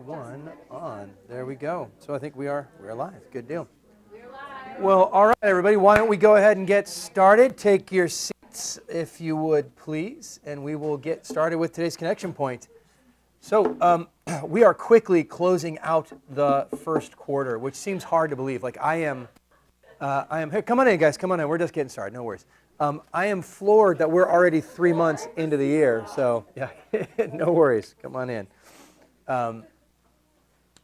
one on. There we go. So I think we're live. Good deal. Well, all right, everybody. Why don't we go ahead and get started? Take your seats, if you would, please, and we will get started with today's connection point. So we are quickly closing out the first quarter, which seems hard to believe. Like I am. Hey, come on in, guys. Come on in. We're just getting started. No worries. I am floored that we're already 3 months into the year. So yeah, no worries. Come on in.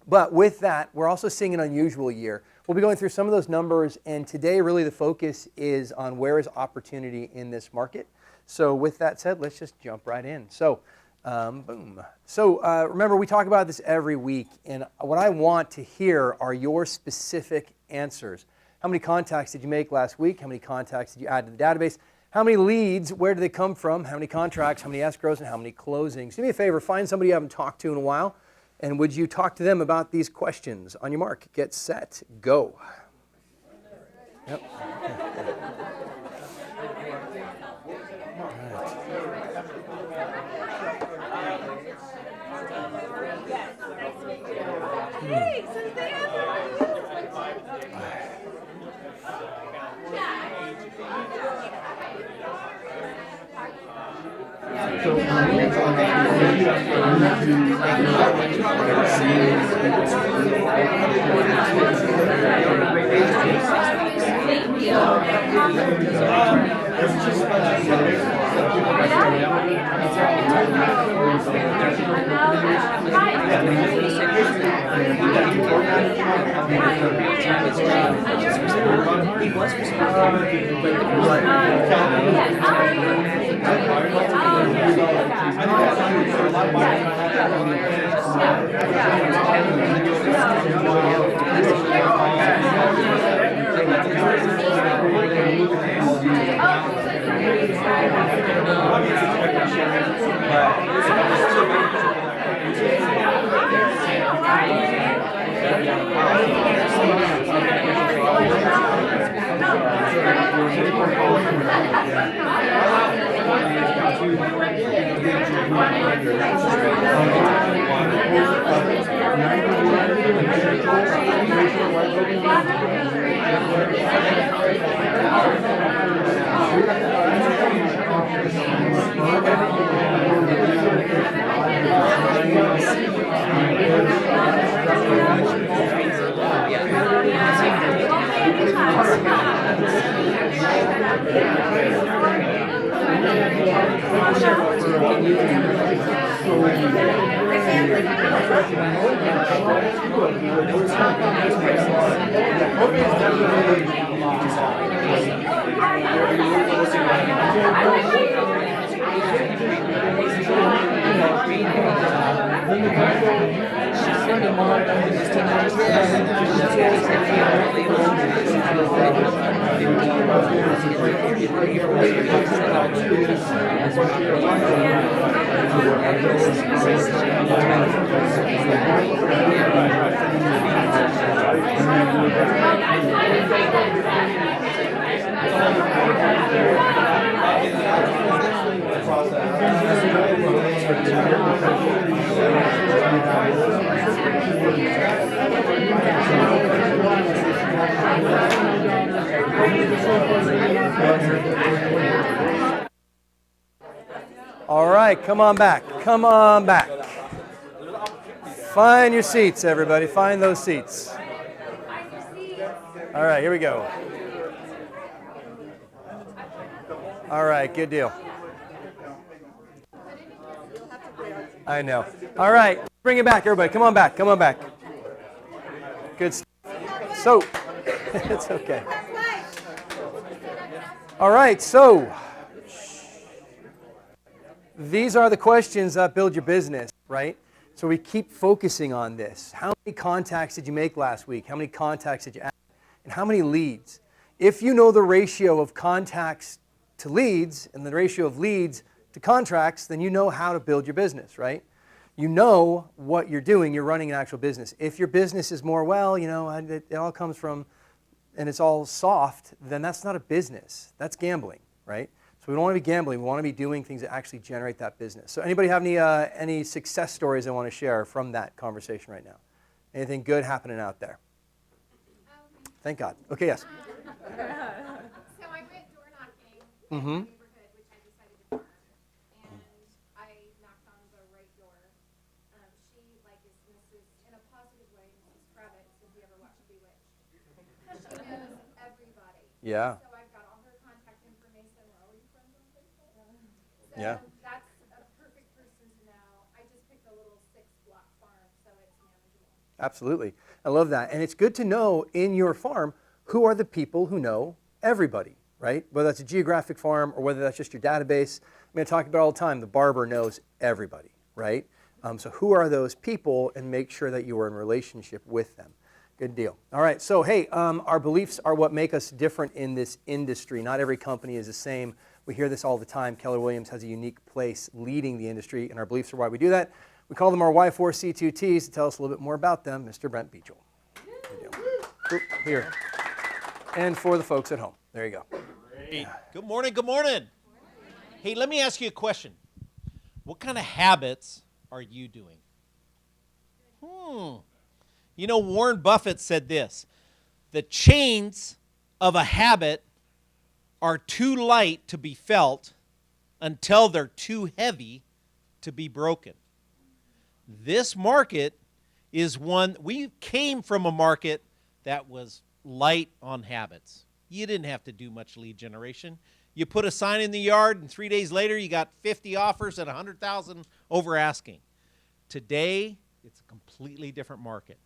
But with that, we're also seeing an unusual year. We'll be going through some of those numbers, and today really the focus is on where is opportunity in this market. So with that said, let's just jump right in. So boom. So remember, we talk about this every week, and what I want to hear are your specific answers. How many contacts did you make last week? How many contacts did you add to the database? How many leads? Where do they come from? How many contracts? How many escrows? And how many closings? Do me a favor, find somebody you haven't talked to in a while, and would you talk to them about these questions? On your mark, get set, go. Yep. All right, come on back. Come on back. Find your seats, everybody. Find those seats. All right, here we go. All right, good deal. I know. All right, bring it back, everybody. Come on back. Come on back. Good stuff. So, it's okay. All right, so these are the questions that build your business, right? So we keep focusing on this. How many contacts did you make last week? How many contacts did you add? And how many leads? If you know the ratio of contacts to leads and the ratio of leads to contracts, then you know how to build your business, right? You know what you're doing. You're running an actual business. If your business is more, well, you know, it all comes from, and it's all soft, then that's not a business. That's gambling, right? So we don't want to be gambling. We want to be doing things that actually generate that business. So anybody have any success stories they want to share from that conversation right now? Anything good happening out there? Thank God. Okay, yes. So I went door knocking in my neighborhood, which I decided to farm, and I knocked on the right door. She is Mrs. in a positive way, Mrs. Kravitz. If you ever watch Bewitched, she knows everybody. Yeah. So I've got all her contact information. We're already friends on Facebook. So Yeah. that's a perfect person to know. I just picked a little 6-block farm, so it's manageable. Absolutely. I love that. And it's good to know in your farm who are the people who know everybody, right? Whether that's a geographic farm or whether that's just your database. I talk about it all the time. The barber knows everybody, right? So who are those people, and make sure that you are in relationship with them. Good deal. All right. So, hey, our beliefs are what make us different in this industry. Not every company is the same. We hear this all the time. Keller Williams has a unique place leading the industry, and our beliefs are why we do that. We call them our Y4C2Ts. To tell us a little bit more about them, Mr. Brent Beachel. Here. And for the folks at home. There you go. Great. Good morning. Good morning. Hey, let me ask you a question. What kind of habits are you doing? You know, Warren Buffett said this: the chains of a habit are too light to be felt until they're too heavy to be broken. This market is one, we came from a market that was light on habits. You didn't have to do much lead generation. You put a sign in the yard, and 3 days later, you got 50 offers at 100,000 over asking. Today, it's a completely different market.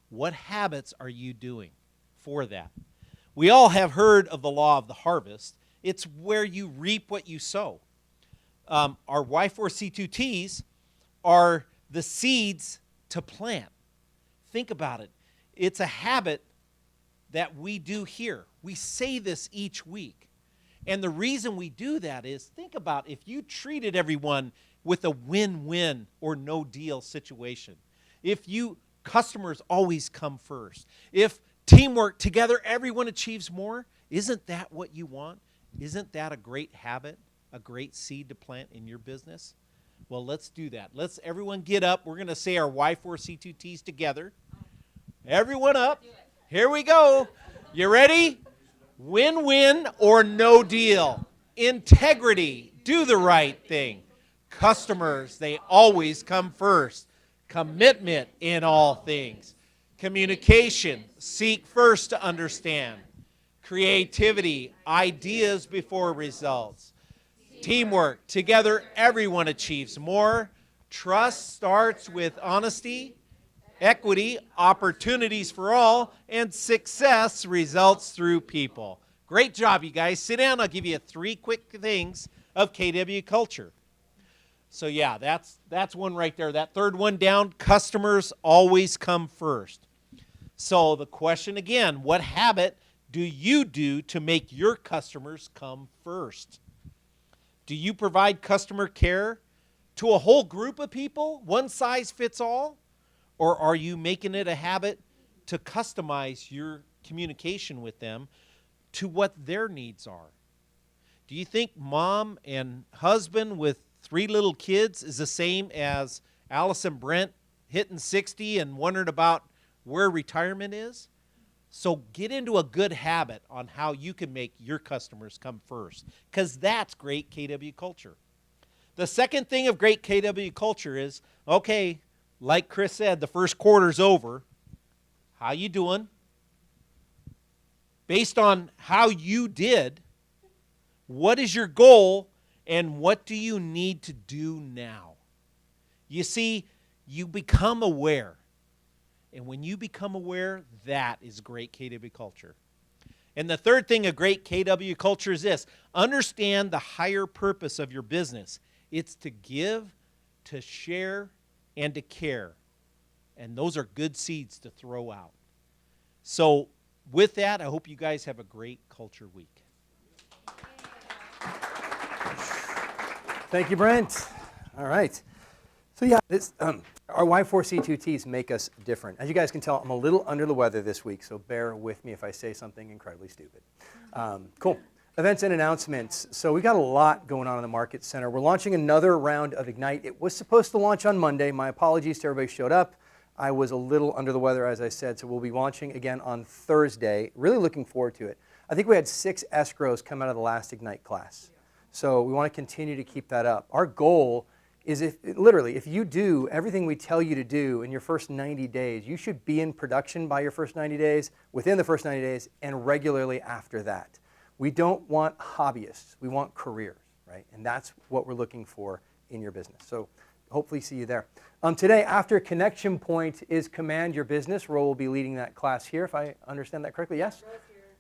What habits are you doing for that? We all have heard of the law of the harvest. It's where you reap what you sow. Our Y4C2Ts are the seeds to plant. Think about it. It's a habit that we do here. We say this each week. And the reason we do that is, think about if you treated everyone with a win-win or no deal situation. If customers always come first. If teamwork, together everyone achieves more, isn't that what you want? Isn't that a great habit, a great seed to plant in your business? Well, let's do that. Let's everyone get up. We're going to say our Y4C2Ts together. Everyone up. Here we go. You ready? Win-win or no deal. Integrity. Do the right thing. Customers, they always come first. Commitment in all things. Communication. Seek first to understand. Creativity. Ideas before results. Teamwork. Together, everyone achieves more. Trust starts with honesty, equity, opportunities for all, and success results through people. Great job, you guys. Sit down. I'll give you 3 quick things of KW culture. So, yeah, that's one right there. That third one down, customers always come first. So the question again, what habit do you do to make your customers come first? Do you provide customer care to a whole group of people, one size fits all? Or are you making it a habit to customize your communication with them to what their needs are? Do you think mom and husband with 3 little kids is the same as Alice and Brent hitting 60 and wondering about where retirement is? So get into a good habit on how you can make your customers come first, because that's great KW culture. The second thing of great KW culture is, okay, like Chris said, the first quarter's over. How you doing? Based on how you did, what is your goal and what do you need to do now? You see, you become aware. And when you become aware, that is great KW culture. And the third thing of great KW culture is this: understand the higher purpose of your business. It's to give, to share, and to care. And those are good seeds to throw out. So with that, I hope you guys have a great culture week. Thank you, Brent. All right. So yeah, our Y4C2Ts make us different. As you guys can tell, I'm a little under the weather this week, so bear with me if I say something incredibly stupid. Cool. Events and announcements. So we've got a lot going on in the Market Center. We're launching another round of Ignite. It was supposed to launch on Monday. My apologies to everybody who showed up. I was a little under the weather, as I said, so we'll be launching again on Thursday. Really looking forward to it. I think we had 6 escrows come out of the last Ignite class. So we want to continue to keep that up. Our goal is if you do everything we tell you to do in your first 90 days, you should be in production by your first 90 days, within the first 90 days, and regularly after that. We don't want hobbyists. We want careers, right? And that's what we're looking for in your business. So hopefully see you there. Today, after Connection Point is Command Your Business. Ro will be leading that class here, if I understand that correctly. Yes?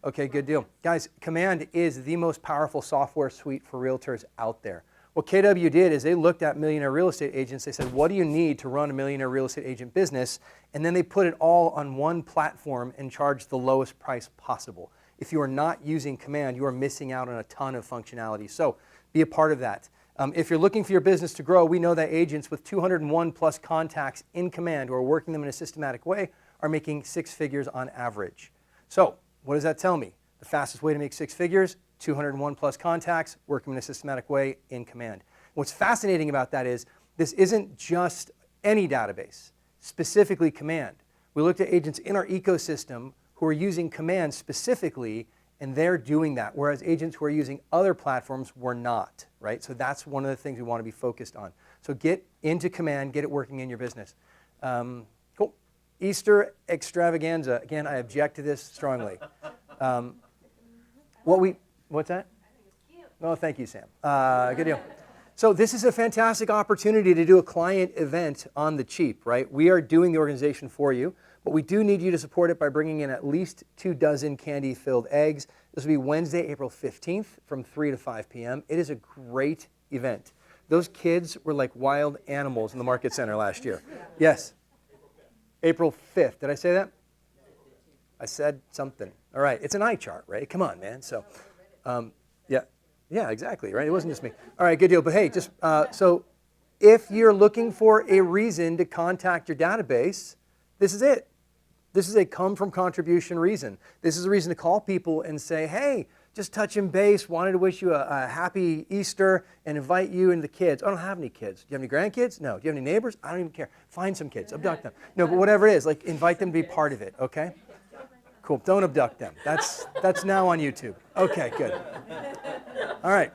Okay, good deal. Guys, Command is the most powerful software suite for realtors out there. What KW did is they looked at millionaire real estate agents. They said, what do you need to run a millionaire real estate agent business? And then they put it all on one platform and charged the lowest price possible. If you are not using Command, you are missing out on a ton of functionality. So be a part of that. If you're looking for your business to grow, we know that agents with 201 plus contacts in Command who are working them in a systematic way are making 6 figures on average. So what does that tell me? The fastest way to make 6 figures, 201 plus contacts, working in a systematic way in Command. What's fascinating about that is this isn't just any database, specifically Command. We looked at agents in our ecosystem who are using Command specifically, and they're doing that, whereas agents who are using other platforms were not, right? So that's one of the things we want to be focused on. So get into Command, get it working in your business. Cool. Easter extravaganza. Again, I object to this strongly. What's that? I think it's cute. Oh, thank you, Sam. Good deal. So this is a fantastic opportunity to do a client event on the cheap, right? We are doing the organization for you, but we do need you to support it by bringing in at least 2 dozen candy-filled eggs. This will be Wednesday, April 15th from 3 to 5 p.m. It is a great event. Those kids were like wild animals in the Market Center last year. Yes? April 5th. Did I say that? I said something. All right. It's an eye chart, right? Come on, man. So, yeah, exactly, right? It wasn't just me. All right, good deal. But hey, just so if you're looking for a reason to contact your database, this is it. This is a come from contribution reason. This is a reason to call people and say, hey, just touching base, wanted to wish you a happy Easter and invite you and the kids. I don't have any kids. Do you have any grandkids? No. Do you have any neighbors? I don't even care. Find some kids, abduct them. No, but whatever it is, like invite them to be part of it, okay? Cool, don't abduct them. That's now on YouTube. Okay, good. All right,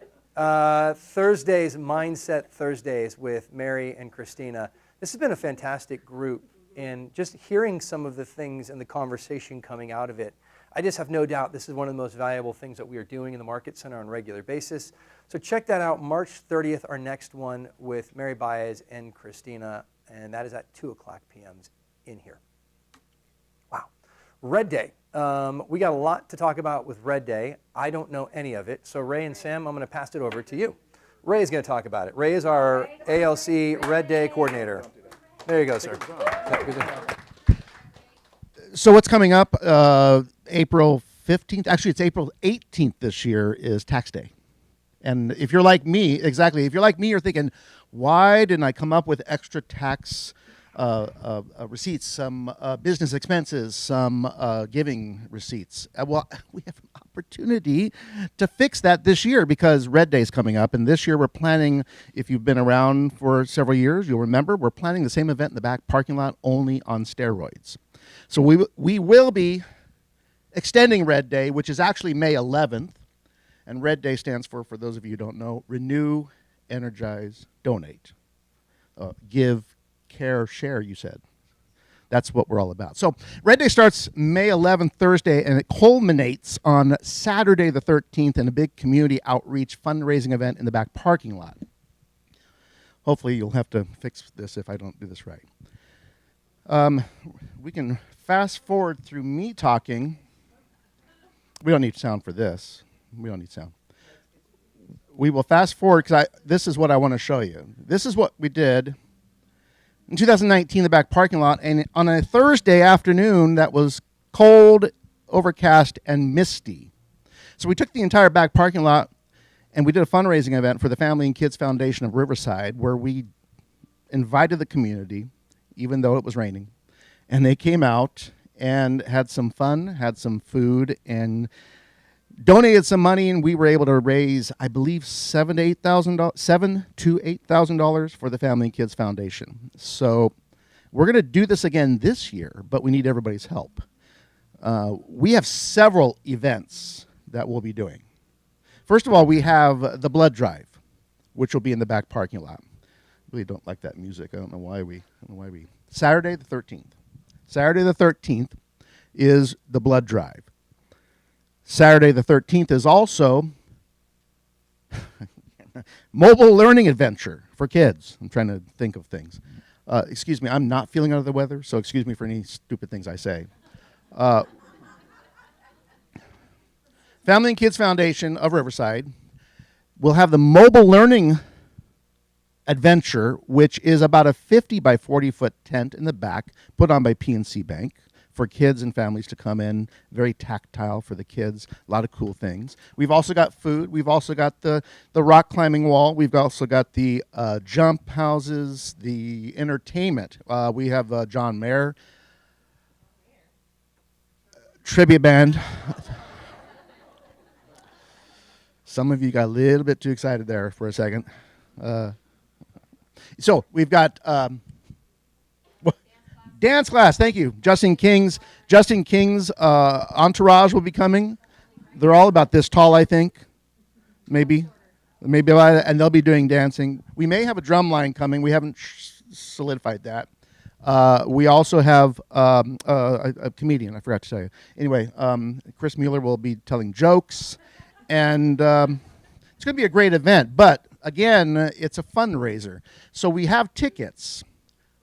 Thursdays, Mindset Thursdays with Mary and Christina. This has been a fantastic group, and just hearing some of the things and the conversation coming out of it, I just have no doubt this is one of the most valuable things that we are doing in the Market Center on a regular basis. So check that out, March 30th, our next one with Mary Baez and Christina, and that is at 2 o'clock p.m. in here. Wow. Red Day. We got a lot to talk about with Red Day. I don't know any of it, so Ray and Sam, I'm going to pass it over to you. Ray is going to talk about it. Ray is our ALC Red Day coordinator. There you go, sir. So what's coming up? April 15th. Actually, it's April 18th this year is tax day. And if you're like me, exactly, if you're like me, you're thinking, why didn't I come up with extra tax receipts, some business expenses, some giving receipts? Well, we have an opportunity to fix that this year because Red Day is coming up. And this year we're planning, if you've been around for several years, you'll remember, we're planning the same event in the back parking lot only on steroids. So we will be extending Red Day, which is actually May 11th. And Red Day stands for those of you who don't know, Renew, Energize, Donate. Give, care, share, you said. That's what we're all about. So Red Day starts May 11th, Thursday, and it culminates on Saturday the 13th in a big community outreach fundraising event in the back parking lot. Hopefully you'll have to fix this if I don't do this right. We can fast forward through me talking. We don't need sound for this. We don't need sound. We will fast forward because this is what I want to show you. This is what we did in 2019, the back parking lot, and on a Thursday afternoon that was cold, overcast, and misty. So we took the entire back parking lot and we did a fundraising event for the Family and Kids Foundation of Riverside where we invited the community, even though it was raining, and they came out and had some fun, had some food, and donated some money, and we were able to raise, I believe, $7,000 for the Family and Kids Foundation. So we're going to do this again this year, but we need everybody's help. We have several events that we'll be doing. First of all, we have the blood drive, which will be in the back parking lot. Really don't like that music. I don't know why we. Saturday the 13th. Saturday the 13th is the blood drive. Saturday the 13th is also mobile learning adventure for kids. I'm trying to think of things. Excuse me, I'm not feeling under the weather, so excuse me for any stupid things I say. Family and Kids Foundation of Riverside will have the mobile learning adventure, which is about a 50 by 40 foot tent in the back put on by PNC Bank for kids and families to come in. Very tactile for the kids, a lot of cool things. We've also got food. We've also got the rock climbing wall. We've also got the jump houses, the entertainment. We have John Mayer, trivia band. Some of you got a little bit too excited there for a second. So we've got dance class. Thank you. Justin King's entourage will be coming. They're all about this tall, I think. Maybe, and they'll be doing dancing. We may have a drum line coming. We haven't solidified that. We also have a comedian. I forgot to tell you. Anyway, Chris Mueller will be telling jokes, and it's going to be a great event. But again, it's a fundraiser, so we have tickets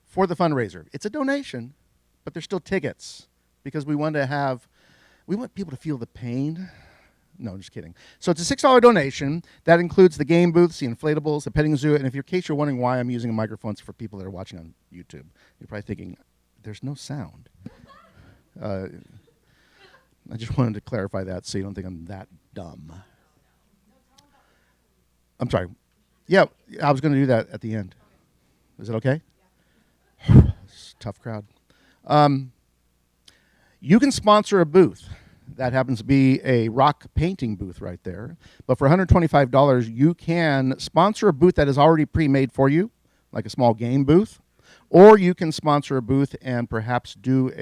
for the fundraiser. It's a donation, but they're still tickets because we want people to feel the pain. No, I'm just kidding. So it's a $6 donation. That includes the game booths, the inflatables, the petting zoo. And in case you're wondering why I'm using a microphone, it's for people that are watching on YouTube. You're probably thinking, there's no sound. I just wanted to clarify that so you don't think I'm that dumb. I'm sorry. Yeah, I was going to do that at the end. Is it okay? It's a tough crowd. You can sponsor a booth. That happens to be a rock painting booth right there. But for $125, you can sponsor a booth that is already pre-made for you, like a small game booth. Or you can sponsor a booth and perhaps do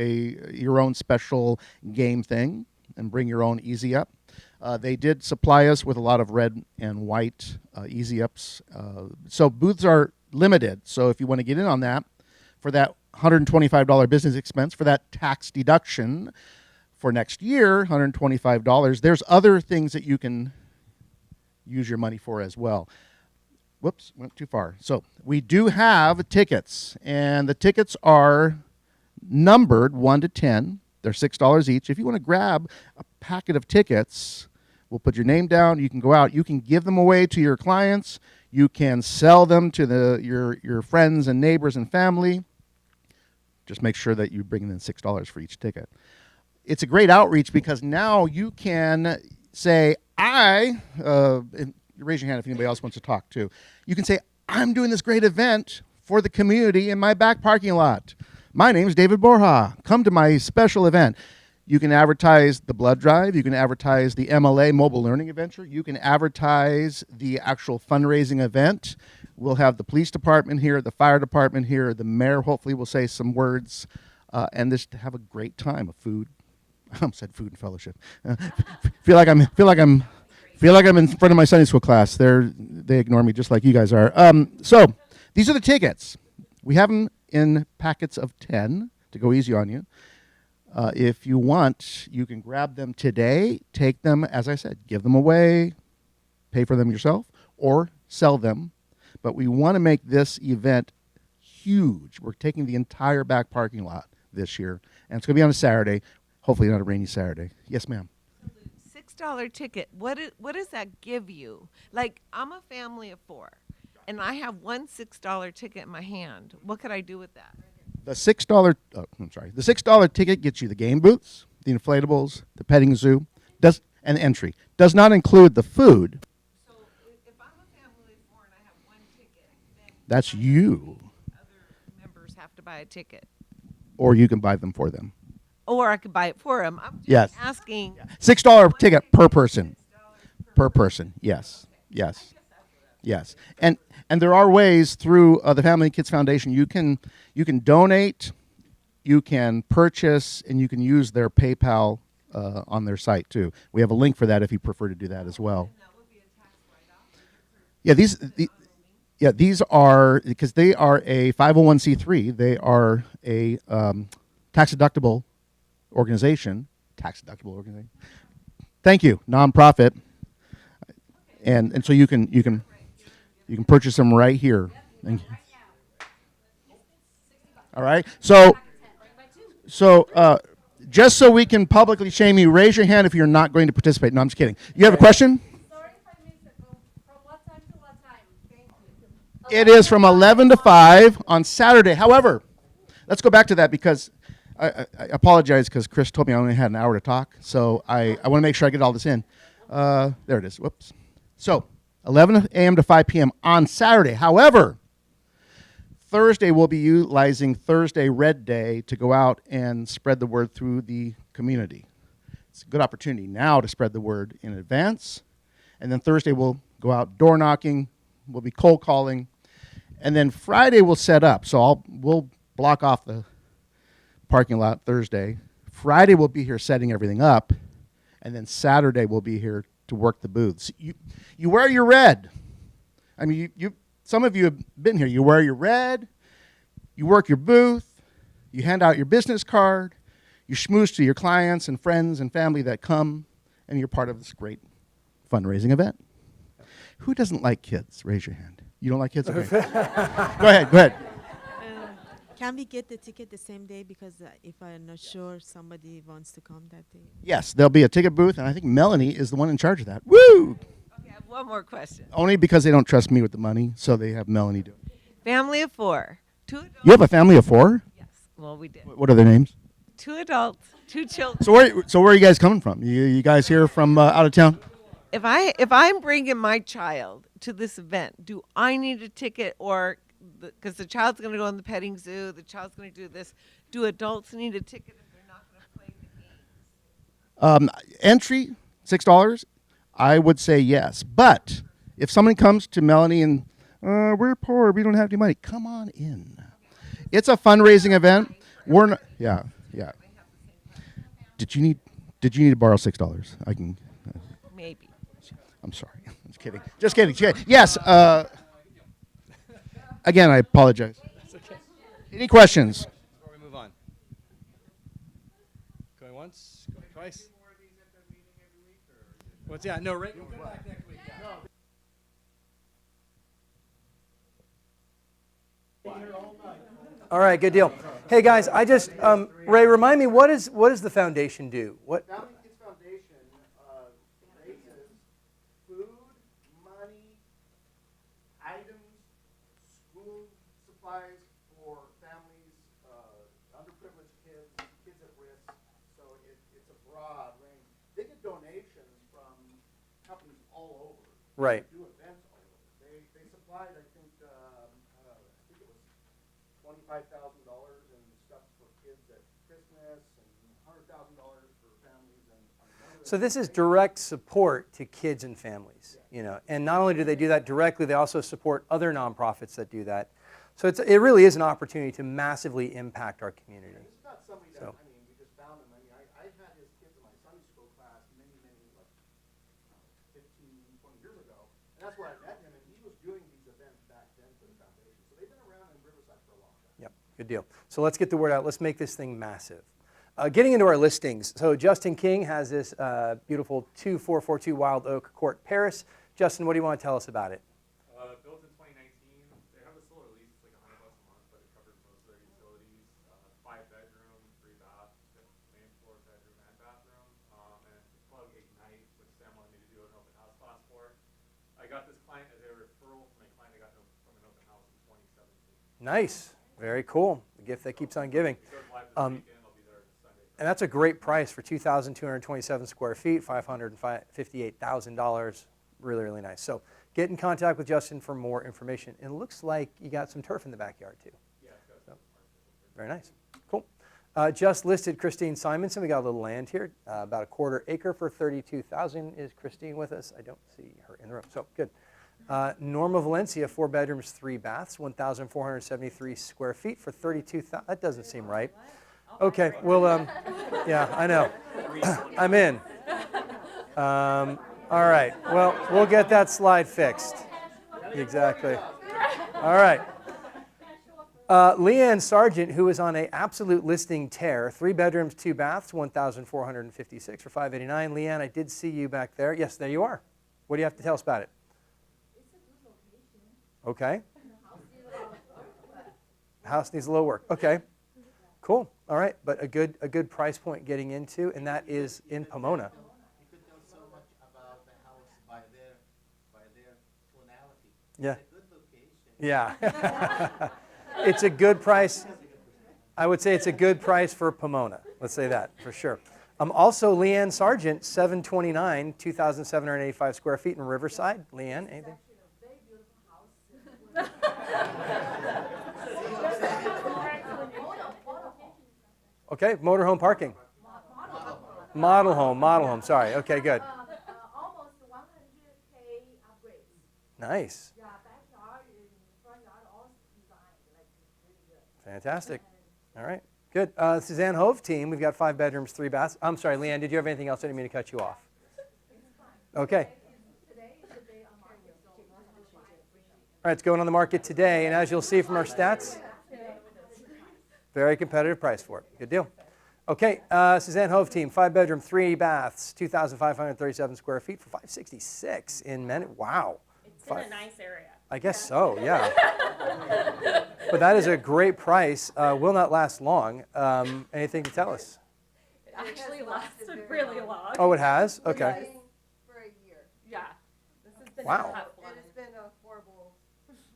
your own special game thing and bring your own Easy Up. They did supply us with a lot of red and white Easy Ups. So booths are limited. So if you want to get in on that, for that $125 business expense, for that tax deduction for next year, $125, there's other things that you can use your money for as well. Whoops, went too far. So we do have tickets, and the tickets are numbered 1 to 10. They're $6 each. If you want to grab a packet of tickets, we'll put your name down. You can go out. You can give them away to your clients. You can sell them to your friends and neighbors and family. Just make sure that you bring in $6 for each ticket. It's a great outreach because now you can say, raise your hand if anybody else wants to talk too. You can say, I'm doing this great event for the community in my back parking lot. My name is David Borja. Come to my special event. You can advertise the blood drive. You can advertise the MLA mobile learning adventure. You can advertise the actual fundraising event. We'll have the police department here, the fire department here. The mayor hopefully will say some words, and just have a great time of food. I said food and fellowship. Feel like I'm in front of my Sunday school class. They ignore me just like you guys are. So these are the tickets. We have them in packets of 10 to go easy on you. If you want, you can grab them today, take them, as I said, give them away, pay for them yourself, or sell them. But we want to make this event huge. We're taking the entire back parking lot this year, and it's going to be on a Saturday, hopefully not a rainy Saturday. Yes, ma'am. $6 ticket. What does that give you? Like, I'm a family of 4, and I have one $6 ticket in my hand. What could I do with that? The $6 ticket gets you the game booths, the inflatables, the petting zoo, and entry. Does not include the food. So if I'm a family of 4 and I have one ticket, then That's you. other members have to buy a ticket. Or you can buy them for them. or I could buy it for him. I'm just Yes. asking. $6 ticket per person. Per person. Yes. Yes. Yes. And there are ways through the Family and Kids Foundation you can donate, you can purchase, and you can use their PayPal on their site too. We have a link for that if you prefer to do that as well. Yeah, these are, because they are a 501c3. They are a tax deductible organization. Tax deductible organization. Thank you, nonprofit. And so you can purchase them right here. Thank you. All right. So just so we can publicly shame you, raise your hand if you're not going to participate. No, I'm just kidding. You have a question? Sorry if I missed it. From what time to what time? Thank you. It is from 11 to 5 on Saturday. However, let's go back to that because I apologize because Chris told me I only had an hour to talk. So I want to make sure I get all this in. There it is. Whoops. So 11 a.m. to 5 p.m. on Saturday. However, Thursday we'll be utilizing Thursday Red Day to go out and spread the word through the community. It's a good opportunity now to spread the word in advance. And then Thursday we'll go out door knocking. We'll be cold calling. And then Friday we'll set up. So we'll block off the parking lot Thursday. Friday we'll be here setting everything up. And then Saturday we'll be here to work the booths. You wear your red. I mean, some of you have been here. You wear your red. You work your booth. You hand out your business card. You schmooze to your clients and friends and family that come, and you're part of this great fundraising event. Who doesn't like kids? Raise your hand. You don't like kids? Okay. Go ahead. Can we get the ticket the same day? Because if I'm not sure somebody wants to come that day. Yes, there'll be a ticket booth, and I think Melanie is the one in charge of that. Woo! Okay, I have one more question. Only because they don't trust me with the money, so they have Melanie do it. Family of 4. 2 adults. You have a family of 4? Yes. Well, we did. What are their names? 2 adults, 2 children. So where are you guys coming from? You guys here from out of town? If I'm bringing my child to this event, do I need a ticket, or because the child's going to go in the petting zoo, the child's going to do this? Do adults need a ticket if they're not going to play the game? Entry $6. I would say yes, but if someone comes to Melanie and we're poor, we don't have any money, come on in. It's a fundraising event. We're not, yeah. Did you need to borrow $6? I can. Maybe. I'm sorry. I'm just kidding. Yes. Again, I apologize. Any questions? Before we move on. Going once, going twice. What's no, right? We'll come back next week. All right, good deal. Hey guys, I just Ray, remind me what does the foundation do? What? Family and Kids Foundation raises food, money, items, school supplies for families, underprivileged kids, kids at risk. So it's a broad range. They get donations from companies all over. Right. They do events all over. They supplied, I think it was $25,000 in stuff for kids at Christmas and $100,000 for families. So this is direct support to kids and families, and not only do they do that directly, they also support other nonprofits that do that. So it really is an opportunity to massively impact our community. It's not somebody that, we just found him. I had his kids in my Sunday school class many, 15, 20 years ago. And that's where I met him, and he was doing these events back then for the foundation. So they've been around in Riverside for a long time. Yep, good deal. So let's get the word out. Let's make this thing massive. Getting into our listings. So Justin King has this beautiful 2442 Wild Oak Court, Paris. Justin, what do you want to tell us about it? Built in 2019. They have a solar lease. It's like $100 a month, but it covers most of their utilities. 5-bedroom, 3-bath, main floor bedroom and bathroom, and plug Ignite, which Sam wanted me to do an open house class for. I got this client as a referral from a client I got from an open house in 2017. Nice, very cool. The gift that keeps on giving. It goes live this weekend. I'll be there Sunday. And that's a great price for 2,227 square feet, $558,000. Really, really nice. So get in contact with Justin for more information. And it looks like you got some turf in the backyard too. Yeah, it's got so, very nice. Cool. Just listed Christine Simonson. We got a little land here, about a quarter acre for $32,000. Is Christine with us? I don't see her in the room. So good. Norma Valencia, 4 bedrooms, 3 baths, 1,473 square feet for $32,000. That doesn't seem right. Okay, well, yeah, I know. I'm in. All right. Well, we'll get that slide fixed. Exactly. All right. Leanne Sargent, who is on an absolute listing tear, 3 bedrooms, 2 baths, 1,456 for $589. Leanne, I did see you back there. Yes, there you are. What do you have to tell us about it? It's a good location. Okay. The house needs a lot of work, but House needs a little work. Okay. Cool. All right. But a good price point getting into, and that is in Pomona. You could tell so much about the house by their tonality. Yeah. It's a good location. Yeah. It's a good price. I would say it's a good price for Pomona. Let's say that for sure. Also, Leanne Sargent, 729, 2,785 square feet in Riverside. Leanne, anything? Okay, motorhome parking. Model home, sorry. Okay, good. almost 100K upgrades. Nice. Yeah, backyard and front yard all designed like really good. Fantastic. All right, good. Suzanne Hove team, we've got 5 bedrooms, 3 baths. I'm sorry, Leanne, did you have anything else? I didn't mean to cut you off. Okay. Today is the day on market, so we'll have to find All right, it's going on the market today, and as you'll see from our stats, very competitive price for it. Good deal. Okay, Suzanne Hove team, 5 bedroom, 3 baths, 2,537 square feet for $566 in Mendon. Wow. It's in a nice area. I guess so, yeah. But that is a great price. Will not last long. Anything to tell us? It actually lasted really long. Oh, it has? Okay. For a year. Yeah. This has been Wow. a tough one. It has been a horrible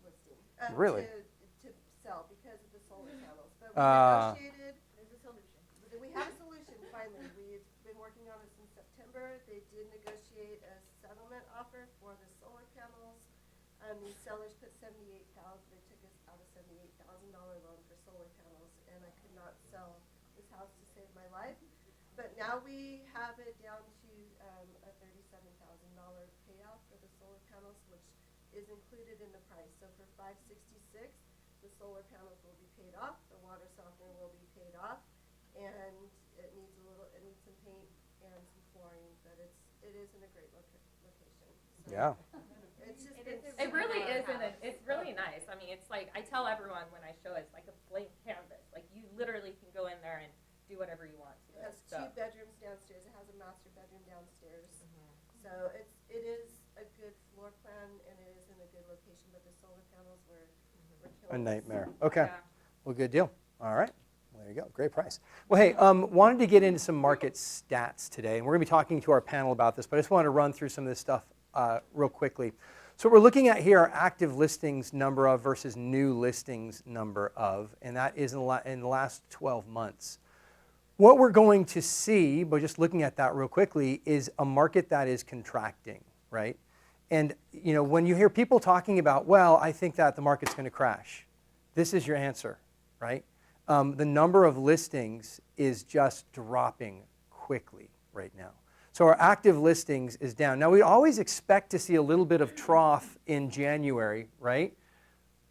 listing. Really? To sell because of the solar panels. But we negotiated. There's a solution. We have a solution finally. We've been working on it since September. They did negotiate a settlement offer for the solar panels. The sellers put $78,000. They took us out a $78,000 loan for solar panels, and I could not sell this house to save my life. But now we have it down to a $37,000 payout for the solar panels, which is included in the price. So for $566, the solar panels will be paid off, the water softener will be paid off, and it needs some paint and some flooring, but it is in a great location. So Yeah. it's just It really is, and it's really nice. I mean, it's like, I tell everyone when I show it, it's like a blank canvas. Like, you literally can go in there and do whatever you want to It has it. So, 2 bedrooms downstairs. It has a master bedroom downstairs. So it is a good floor plan and it is in a good location, but the solar panels were A killing us. nightmare. Okay. yeah. Well, good deal. All right. Well, there you go. Great price. Well, hey, wanted to get into some market stats today, and we're going to be talking to our panel about this, but I just wanted to run through some of this stuff real quickly. So what we're looking at here are active listings number of versus new listings number of, and that is in the last 12 months. What we're going to see, by just looking at that real quickly, is a market that is contracting, right? And you know, when you hear people talking about, well, I think that the market's going to crash, this is your answer, right? The number of listings is just dropping quickly right now. So our active listings is down. Now, we always expect to see a little bit of trough in January, right?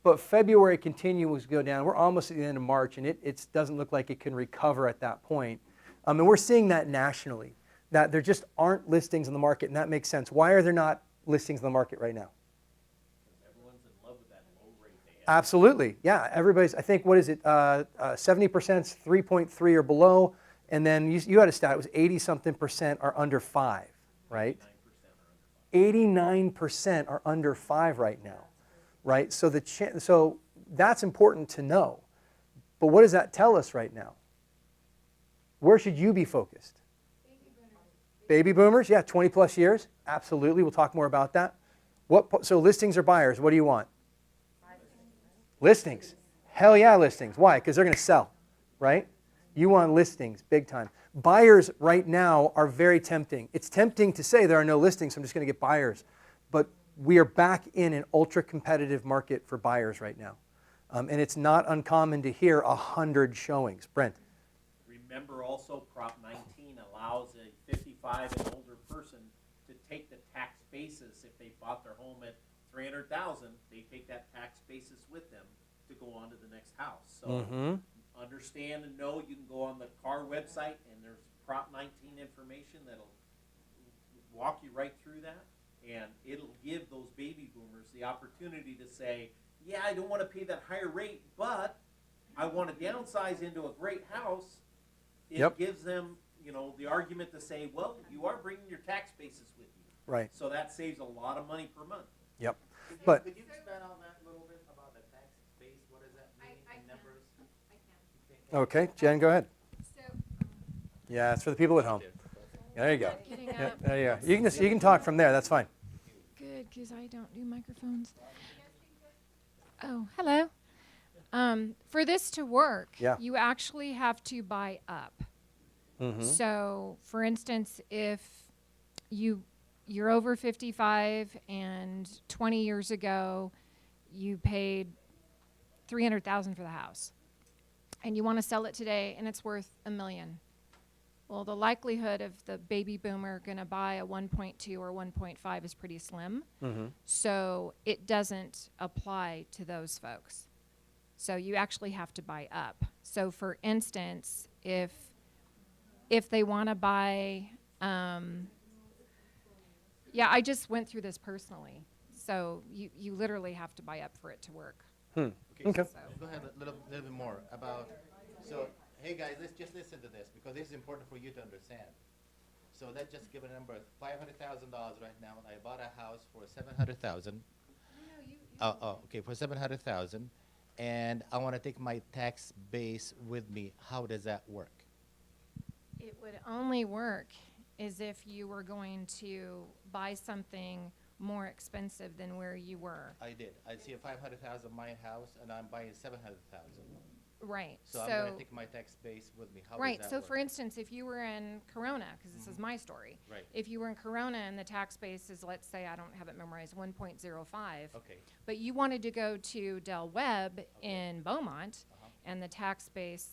But February continues to go down. We're almost at the end of March, and it doesn't look like it can recover at that point. And we're seeing that nationally, that there just aren't listings in the market, and that makes sense. Why are there not listings in the market right now? Everyone's in love with that low rate they have. Absolutely, yeah. Everybody's, I think, what is it, 70% is 3.3 or below, and then you had a stat, it was 80-something% are under 5, right? 89% are under 5 right now, right? So so that's important to know. But what does that tell us right now? Where should you be focused? Baby boomers, yeah, 20 plus years, absolutely. We'll talk more about that. So listings or buyers, what do you want? Listings. Hell yeah, listings. Why? Because they're going to sell, right? You want listings, big time. Buyers right now are very tempting. It's tempting to say there are no listings, so I'm just going to get buyers. But we are back in an ultra competitive market for buyers right now. And it's not uncommon to hear 100 showings. Brent? remember also Prop 19 allows a 55 and older person to take the tax basis. If they bought their home at 300,000, they take that tax basis with them to go on to the next house. So understand and know you can go on the CAR website and there's Prop 19 information that'll walk you right through that, and it'll give those baby boomers the opportunity to say, yeah, I don't want to pay that higher rate, but I want to downsize into a great house. It Yep. gives them, you know, the argument to say, well, you are bringing your tax basis with you. Right. So that saves a lot of money per month. Yep. Could you, But- could you expand on that a little bit about the tax base? What does that mean I in can. numbers? I can. Okay, Jen, go ahead. So, Yeah, it's for the people at home. There you go. Getting Yeah, up. there you go. You can talk from there. That's fine. Good, because I don't do microphones. Oh, hello. For this to work, Yeah. you actually have to buy up. So, for instance, if you're over 55 and 20 years ago you paid $300,000 for the house, and you want to sell it today and it's worth $1 million. Well, the likelihood of the baby boomer going to buy a 1.2 or 1.5 is pretty slim. So it doesn't apply to those folks. So you actually have to buy up. So for instance, if they want to buy, yeah, I just went through this personally. So you literally have to buy up for it to work. Okay. Go ahead a little bit more about, so, hey guys, let's just listen to this because this is important for you to understand. So let's just give a number, $500,000 right now, and I bought a house for $700,000. Okay, for $700,000, and I want to take my tax base with me. How does that work? It would only work as if you were going to buy something more expensive than where you were. I did. I see a $500,000 my house, and I'm buying $700,000. Right. So I'm going to take my tax base with me. How Right. does that So work? for instance, if you were in Corona, because this is my story. Right. If you were in Corona and the tax base is, let's say, I don't have it memorized, 1.05. Okay. But you wanted to go to Del Webb in Beaumont, and the tax base,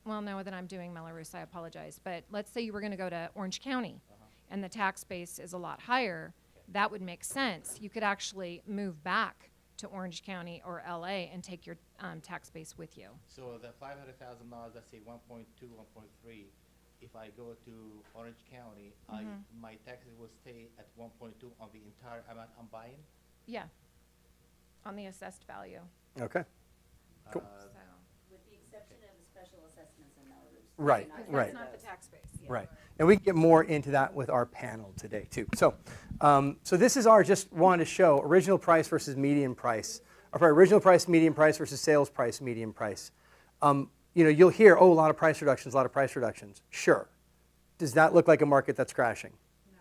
well, no, then I'm doing Melrose, I apologize. But let's say you were going to go to Orange County, and the tax base is a lot higher. That would make sense. You could actually move back to Orange County or LA and take your tax base with you. So the $500,000, let's say 1.2, 1.3. If I go to Orange County, my taxes will stay at 1.2 on the entire amount I'm buying. Yeah, on the assessed value. Okay. Cool. So, With the exception of the special assessments in Melrose. Right, Not because right. that's not the tax base. Right. And we can get more into that with our panel today, too. So, so this is our, just wanted to show original price versus median price. Or sorry, original price, median price versus sales price, median price. You know, you'll hear, oh, a lot of price reductions, a lot of price reductions. Sure. Does that look like a market that's crashing? No.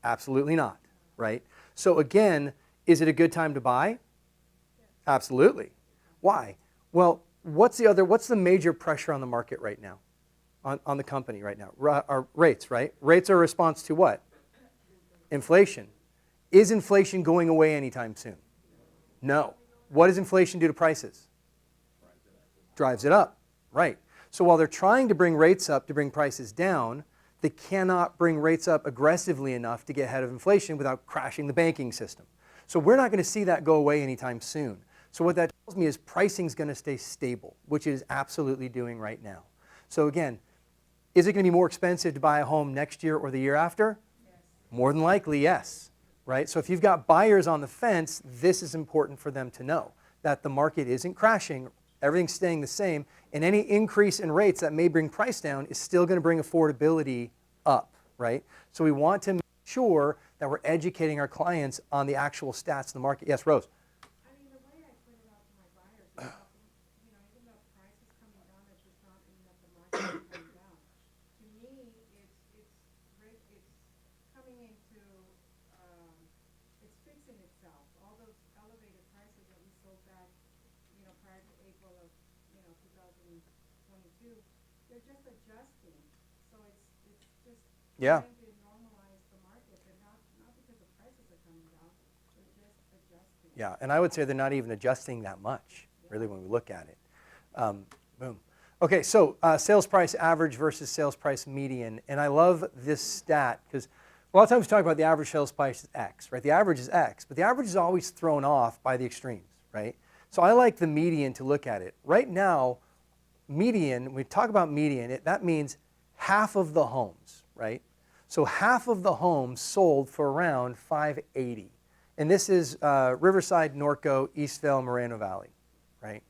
Absolutely not, right? So again, is it a good time to buy? Absolutely. Why? Well, what's the major pressure on the market right now? On the company right now? Our rates, right? Rates are a response to what? Inflation. Is inflation going away anytime soon? No. What does inflation do to prices? Drives it up, right. So while they're trying to bring rates up to bring prices down, they cannot bring rates up aggressively enough to get ahead of inflation without crashing the banking system. So we're not going to see that go away anytime soon. So what that tells me is pricing is going to stay stable, which it is absolutely doing right now. So again, is it going to be more expensive to buy a home next year or the year after? Yes. More than likely, yes. Right? So if you've got buyers on the fence, this is important for them to know, that the market isn't crashing, everything's staying the same, and any increase in rates that may bring price down is still going to bring affordability up, right? So we want to make sure that we're educating our clients on the actual stats in the market. Yes, Rose? I mean, the way I put it out to my buyers, is that, you know, even though price is coming down, that's just not meaning that the market is coming down. To me, it's coming into, it's fixing itself. All those elevated prices that we sold back, you know, prior to April of, you know, 2022, they're just adjusting. So it's just Yeah. trying to normalize the market, but not because the prices are coming down, they're just adjusting. Yeah, and I would say they're not even adjusting that much, really, when we look at it. Boom. Okay, so sales price average versus sales price median. And I love this stat because a lot of times we talk about the average sales price is X, right? The average is X, but the average is always thrown off by the extremes, right? So I like the median to look at it. Right now, median, when we talk about median, that means half of the homes, right? So half of the homes sold for around 580. And this is Riverside, Norco, Eastvale, Moreno Valley, right?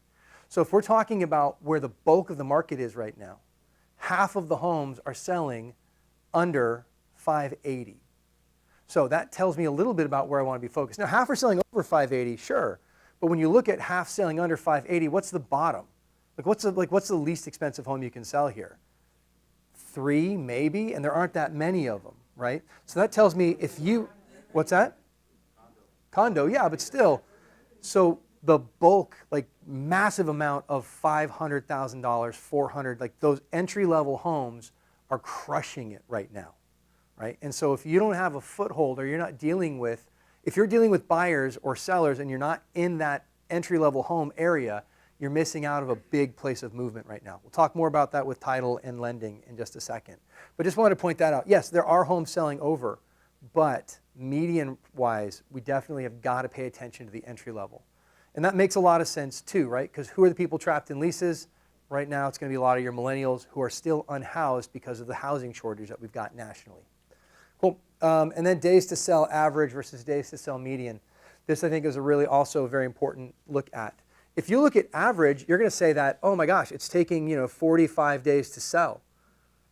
So if we're talking about where the bulk of the market is right now, half of the homes are selling under 580. So that tells me a little bit about where I want to be focused. Now, half are selling over 580, sure. But when you look at half selling under 580, what's the bottom? What's the least expensive home you can sell here? 3, maybe, and there aren't that many of them, right? So that tells me if you, what's that? Condo, yeah, but still. So the bulk, massive amount of $500,000, $400,000, those entry-level homes are crushing it right now, right? And so if you don't have a foothold or you're not dealing with, if you're dealing with buyers or sellers and you're not in that entry-level home area, you're missing out of a big place of movement right now. We'll talk more about that with title and lending in just a second. But just wanted to point that out. Yes, there are homes selling over, but median-wise, we definitely have got to pay attention to the entry level. And that makes a lot of sense too, right? Because who are the people trapped in leases? Right now, it's going to be a lot of your millennials who are still unhoused because of the housing shortage that we've got nationally. Cool. And then days to sell average versus days to sell median. This, I think, is a really also very important look at. If you look at average, you're going to say that, oh my gosh, it's taking 45 days to sell,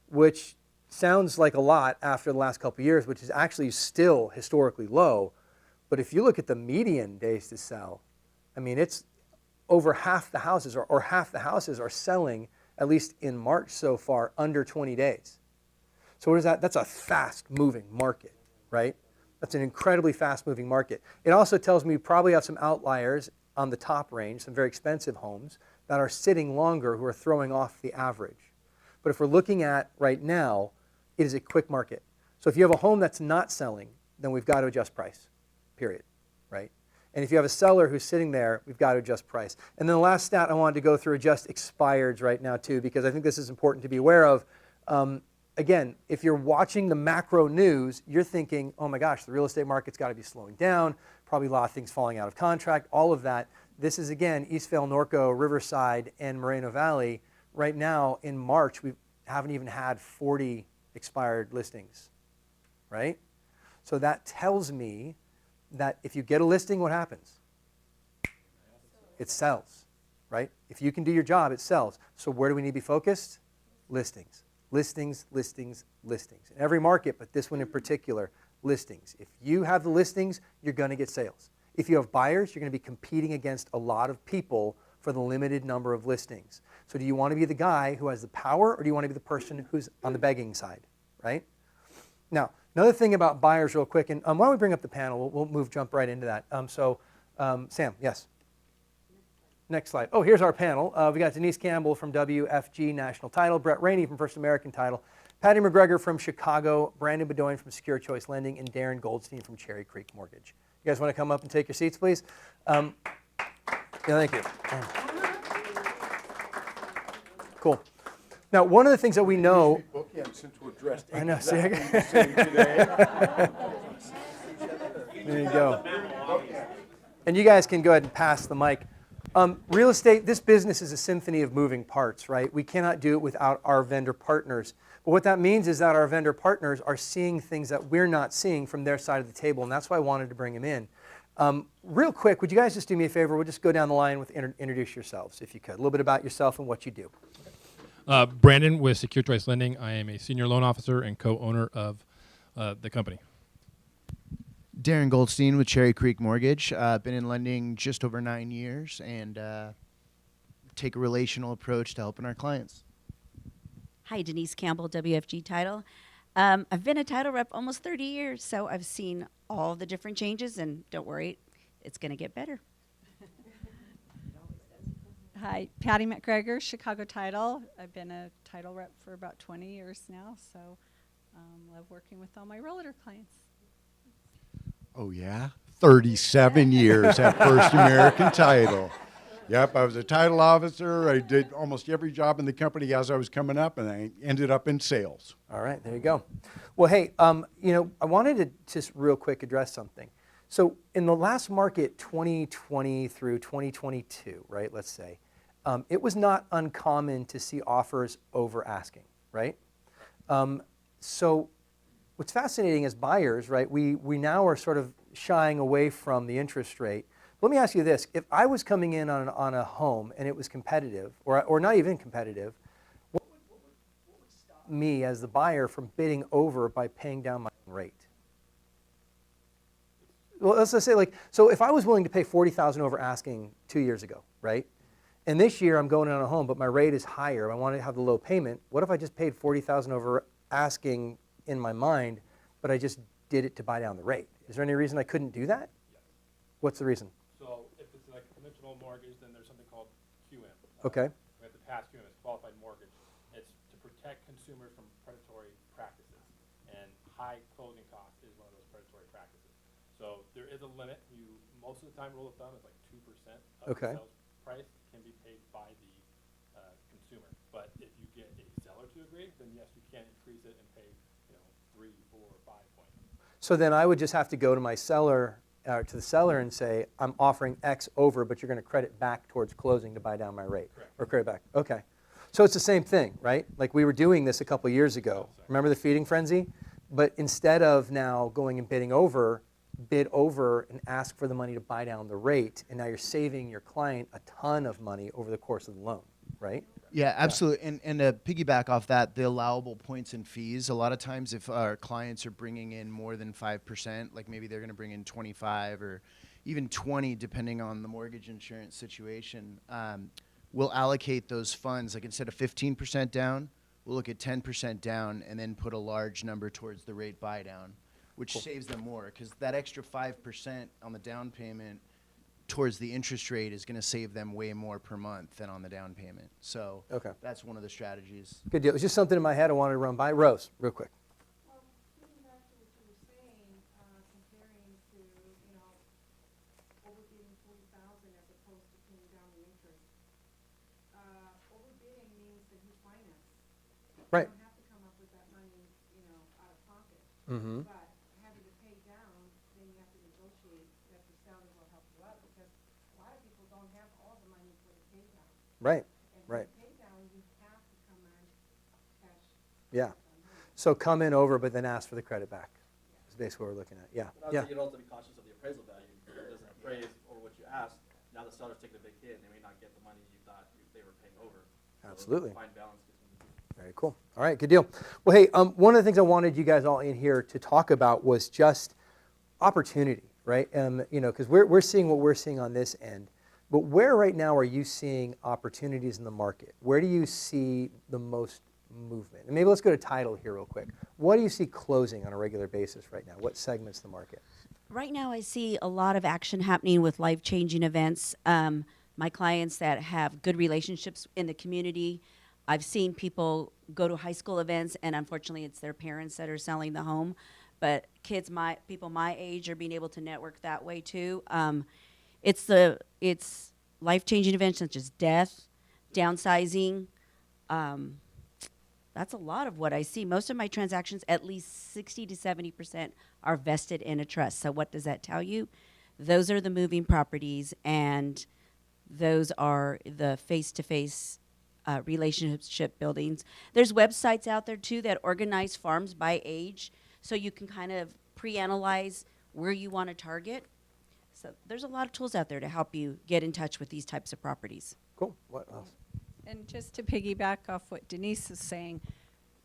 which sounds like a lot after the last couple of years, which is actually still historically low. But if you look at the median days to sell, I mean, it's over half the houses, or half the houses are selling, at least in March so far, under 20 days. So what is that? That's a fast-moving market, right? That's an incredibly fast-moving market. It also tells me we probably have some outliers on the top range, some very expensive homes that are sitting longer who are throwing off the average. But if we're looking at right now, it is a quick market. So if you have a home that's not selling, then we've got to adjust price, period, right? And if you have a seller who's sitting there, we've got to adjust price. And then the last stat I wanted to go through are just expireds right now too, because I think this is important to be aware of. Again, if you're watching the macro news, you're thinking, oh my gosh, the real estate market's got to be slowing down, probably a lot of things falling out of contract, all of that. This is, again, Eastvale, Norco, Riverside, and Moreno Valley. Right now, in March, we haven't even had 40 expired listings, right? So that tells me that if you get a listing, what happens? It sells, right? If you can do your job, it sells. So where do we need to be focused? Listings. Listings, listings, listings. In every market, but this one in particular, listings. If you have the listings, you're going to get sales. If you have buyers, you're going to be competing against a lot of people for the limited number of listings. So do you want to be the guy who has the power, or do you want to be the person who's on the begging side, right? Now, another thing about buyers real quick, and why don't we bring up the panel? We'll jump right into that. Sam, yes. Next slide. Oh, here's our panel. We got Denise Campbell from WFG National Title, Brett Rainey from First American Title, Patty McGregor from Chicago, Brandon Bedoin from Secure Choice Lending, and Darren Goldstein from Cherry Creek Mortgage. You guys want to come up and take your seats, please? Yeah, thank you. Cool. Now, one of the things that we know. Since we're dressed I know. See, today. there you go. And you guys can go ahead and pass the mic. Real estate, this business is a symphony of moving parts, right? We cannot do it without our vendor partners. But what that means is that our vendor partners are seeing things that we're not seeing from their side of the table, and that's why I wanted to bring them in. Real quick, would you guys just do me a favor? We'll just go down the line with introduce yourselves, if you could. A little bit about yourself and what you do. Brandon with Secure Choice Lending. I am a senior loan officer and co-owner of the company. Darren Goldstein with Cherry Creek Mortgage. Been in lending just over 9 years and take a relational approach to helping our clients. Hi, Denise Campbell, WFG Title. I've been a title rep almost 30 years, so I've seen all the different changes, and don't worry, it's going to get better. Hi, Patty McGregor, Chicago Title. I've been a title rep for about 20 years now, so love working with all my realtor clients. Oh, yeah? 37 years at First American Title. Yep, I was a title officer. I did almost every job in the company as I was coming up, and I ended up in sales. All right, there you go. Well, hey, I wanted to just real quick address something. So in the last market, 2020 through 2022, right, let's say, it was not uncommon to see offers over asking, right? So what's fascinating as buyers, right, we now are sort of shying away from the interest rate. Let me ask you this. If I was coming in on a home and it was competitive, or not even competitive, what would stop me as the buyer from bidding over by paying down my rate? Well, let's just say, like, so if I was willing to pay $40,000 over asking 2 years ago, right? And this year I'm going on a home, but my rate is higher. I want to have the low payment. What if I just paid $40,000 over asking in my mind, but I just did it to buy down the rate? Is there any reason I couldn't do that? What's the reason? So if it's like a conventional mortgage, then there's something called QM. Okay. We have to pass QM, it's qualified mortgage. It's to protect consumers from predatory practices. And high closing costs is one of those predatory practices. So there is a limit. Most of the time, rule of thumb is like 2% of Okay. the sales price can be paid by the consumer. But if you get a seller to agree, then yes, you can increase it and pay 3, 4, or 5 points. So then I would just have to go to my seller, to the seller and say, I'm offering X over, but you're going to credit back towards closing to buy down my rate. Correct. Or credit back. Okay. So it's the same thing, right? Like we were doing this a couple years ago. Remember the feeding frenzy? But instead of now going and bidding over, bid over and ask for the money to buy down the rate, and now you're saving your client a ton of money over the course of the loan, right? Yeah, absolutely. And to piggyback off that, the allowable points and fees, a lot of times if our clients are bringing in more than 5%, like maybe they're going to bring in 25 or even 20, depending on the mortgage insurance situation, we'll allocate those funds. Like instead of 15% down, we'll look at 10% down and then put a large number towards the rate buy down, which saves them more because that extra 5% on the down payment towards the interest rate is going to save them way more per month than on the down payment. So that's one of the strategies. Good deal. It was just something in my head I wanted to run by. Rose, real quick. Well, getting back to what you were saying, comparing to, overbidding 40,000 as opposed to paying down the interest. Overbidding means that you finance. Right. You don't have to come up with that money, out of pocket. Mm-hmm. But having to pay down, then you have to negotiate that the seller will help you out because a lot of people don't have all the money for the pay down. Right. And Right. for the pay down, you have to come on cash. Yeah. So come in over, but then ask for the credit back. Is basically what we're looking at. Yeah. But Yeah. you'd also be cautious of the appraisal value. If it doesn't appraise over what you asked, now the seller's taking a big hit and they may not get the money you thought they were paying over. So Absolutely. fine balance between the two. Very cool. All right, good deal. Well, hey, one of the things I wanted you guys all in here to talk about was just opportunity, right? Because we're seeing what we're seeing on this end, but where right now are you seeing opportunities in the market? Where do you see the most movement? And maybe let's go to title here real quick. What do you see closing on a regular basis right now? What segments of the market? Right now, I see a lot of action happening with life-changing events. My clients that have good relationships in the community, I've seen people go to high school events, and unfortunately, it's their parents that are selling the home. But people my age are being able to network that way too. It's life-changing events such as death, downsizing. That's a lot of what I see. Most of my transactions, at least 60 to 70%, are vested in a trust. So what does that tell you? Those are the moving properties, and those are the face-to-face relationship buildings. There's websites out there, too, that organize farms by age, so you can kind of pre-analyze where you want to target. So there's a lot of tools out there to help you get in touch with these types of properties. Cool. What else? And just to piggyback off what Denise is saying,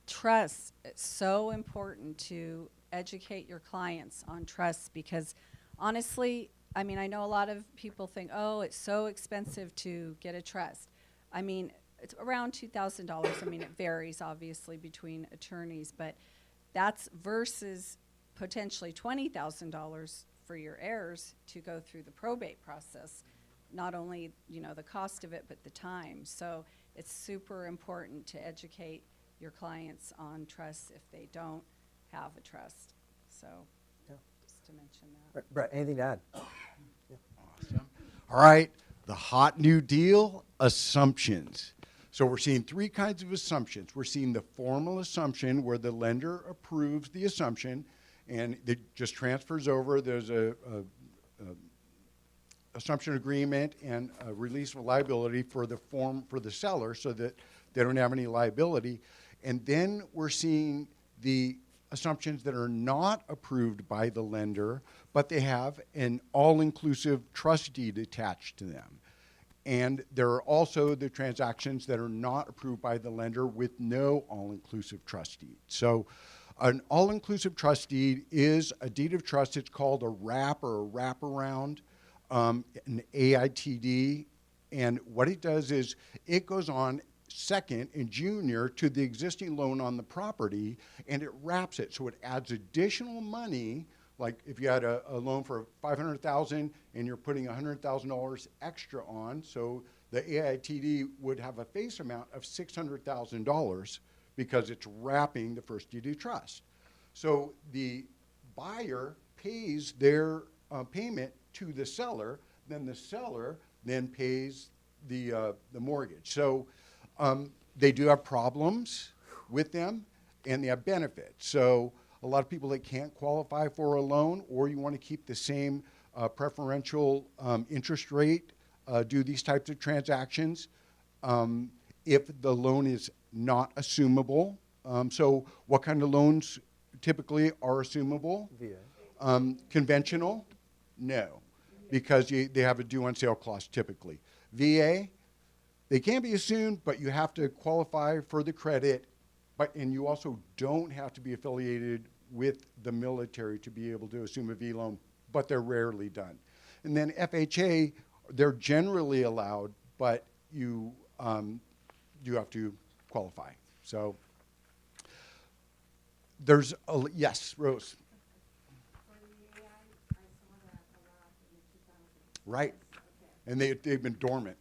trust is so important to educate your clients on trust because honestly, I mean, I know a lot of people think, oh, it's so expensive to get a trust. I mean, it's around $2,000. I mean, it varies obviously between attorneys, but that's versus potentially $20,000 for your heirs to go through the probate process. Not only, the cost of it, but the time. So it's super important to educate your clients on trust if they don't have a trust. So just to mention that. Brett, anything to add? Awesome. All right. The hot new deal, assumptions. So we're seeing three kinds of assumptions. We're seeing the formal assumption where the lender approves the assumption and it just transfers over. There's a assumption agreement and a release of liability for the seller so that they don't have any liability. And then we're seeing the assumptions that are not approved by the lender, but they have an all-inclusive trust deed attached to them. And there are also the transactions that are not approved by the lender with no all-inclusive trust deed. So an all-inclusive trust deed is a deed of trust. It's called a wrap or a wraparound, an AITD. And what it does is it goes on second and junior to the existing loan on the property, and it wraps it. So it adds additional money. Like if you had a loan for $500,000 and you're putting $100,000 extra on, so the AITD would have a face amount of $600,000 because it's wrapping the first deed of trust. So the buyer pays their payment to the seller, then the seller then pays the mortgage. So they do have problems with them, and they have benefits. So a lot of people that can't qualify for a loan, or you want to keep the same preferential interest rate, do these types of transactions. If the loan is not assumable, so what kind of loans typically are assumable? VA. Conventional? No, because they have a due on sale clause typically. VA, they can be assumed, but you have to qualify for the credit, and you also don't have to be affiliated with the military to be able to assume a V loan, but they're rarely done. And then FHA, they're generally allowed, but you have to qualify. So there's yes, Rose. Right, and they've been dormant.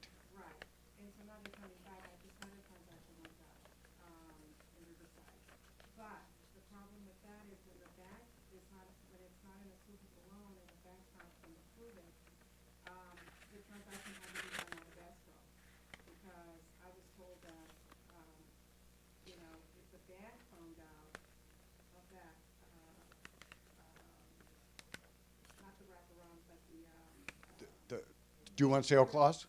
Due on sale clause?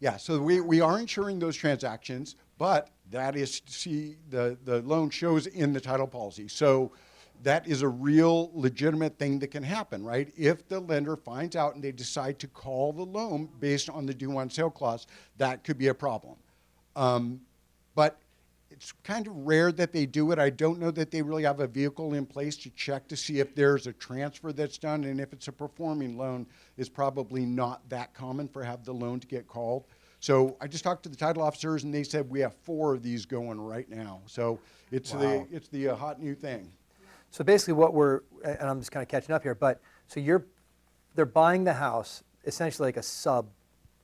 Yeah, so we are insuring those transactions, but that is, see, the loan shows in the title policy. So that is a real legitimate thing that can happen, right? If the lender finds out and they decide to call the loan based on the due on sale clause, that could be a problem. But it's kind of rare that they do it. I don't know that they really have a vehicle in place to check to see if there's a transfer that's done, and if it's a performing loan, it's probably not that common for have the loan to get called. So I just talked to the title officers, and they said we have 4 of these going right now. So it's Wow. the hot new thing. So basically what and I'm just kind of catching up here, but so they're buying the house essentially like a sub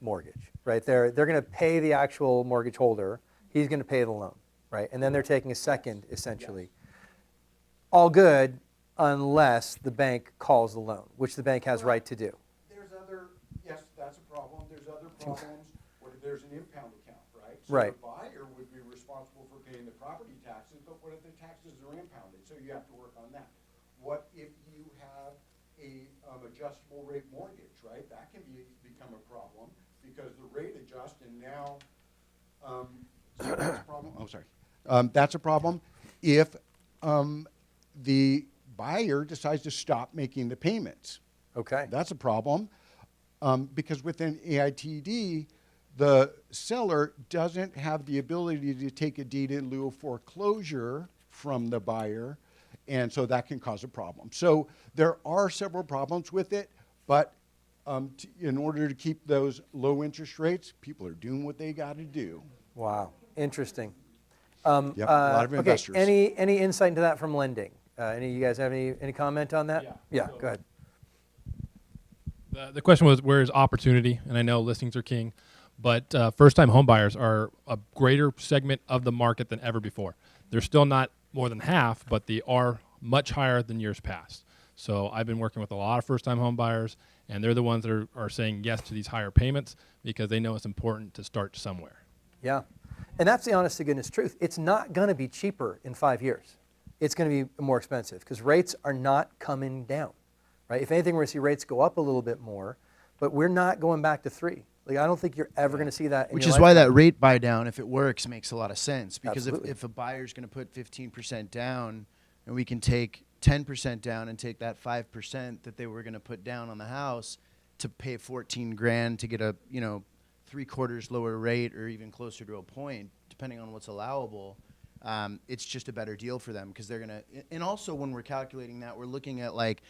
mortgage, right? They're going to pay the actual mortgage holder. He's going to pay the loan, right? And then they're taking a second, essentially. All good unless the bank calls the loan, which the bank has right to do. There's yes, that's a problem. There's other problems. What if there's an impound account, right? So Right. the buyer would be responsible for paying the property taxes, but what if the taxes are impounded? So you have to work on that. What if you have a adjustable rate mortgage, right? That can become a problem because the rate adjusts, and now so that's a problem. Oh, sorry. That's a problem if the buyer decides to stop making the payments. Okay. That's a problem because within AITD, the seller doesn't have the ability to take a deed in lieu of foreclosure from the buyer, and so that can cause a problem. So there are several problems with it, but in order to keep those low interest rates, people are doing what they got to do. Wow, interesting. Yep, a lot of Okay, investors. any insight into that from lending? Any of you guys have any comment on that? Yeah, go ahead. The question was, where is opportunity? And I know listings are king, but first-time home buyers are a greater segment of the market than ever before. They're still not more than half, but they are much higher than years past. So I've been working with a lot of first-time home buyers, and they're the ones that are saying yes to these higher payments because they know it's important to start somewhere. Yeah. And that's the honest to goodness truth. It's not going to be cheaper in 5 years. It's going to be more expensive because rates are not coming down, right? If anything, we're going to see rates go up a little bit more, but we're not going back to 3. Like, I don't think you're ever going to see that in Which your is why lifetime. that rate buy down, if it works, makes a lot of sense. Because Absolutely. if a buyer's going to put 15% down, and we can take 10% down and take that 5% that they were going to put down on the house to pay 14 grand to get a 3/4 lower rate or even closer to a point, depending on what's allowable, it's just a better deal for them because they're going to. And also, when we're calculating that, we're looking at like,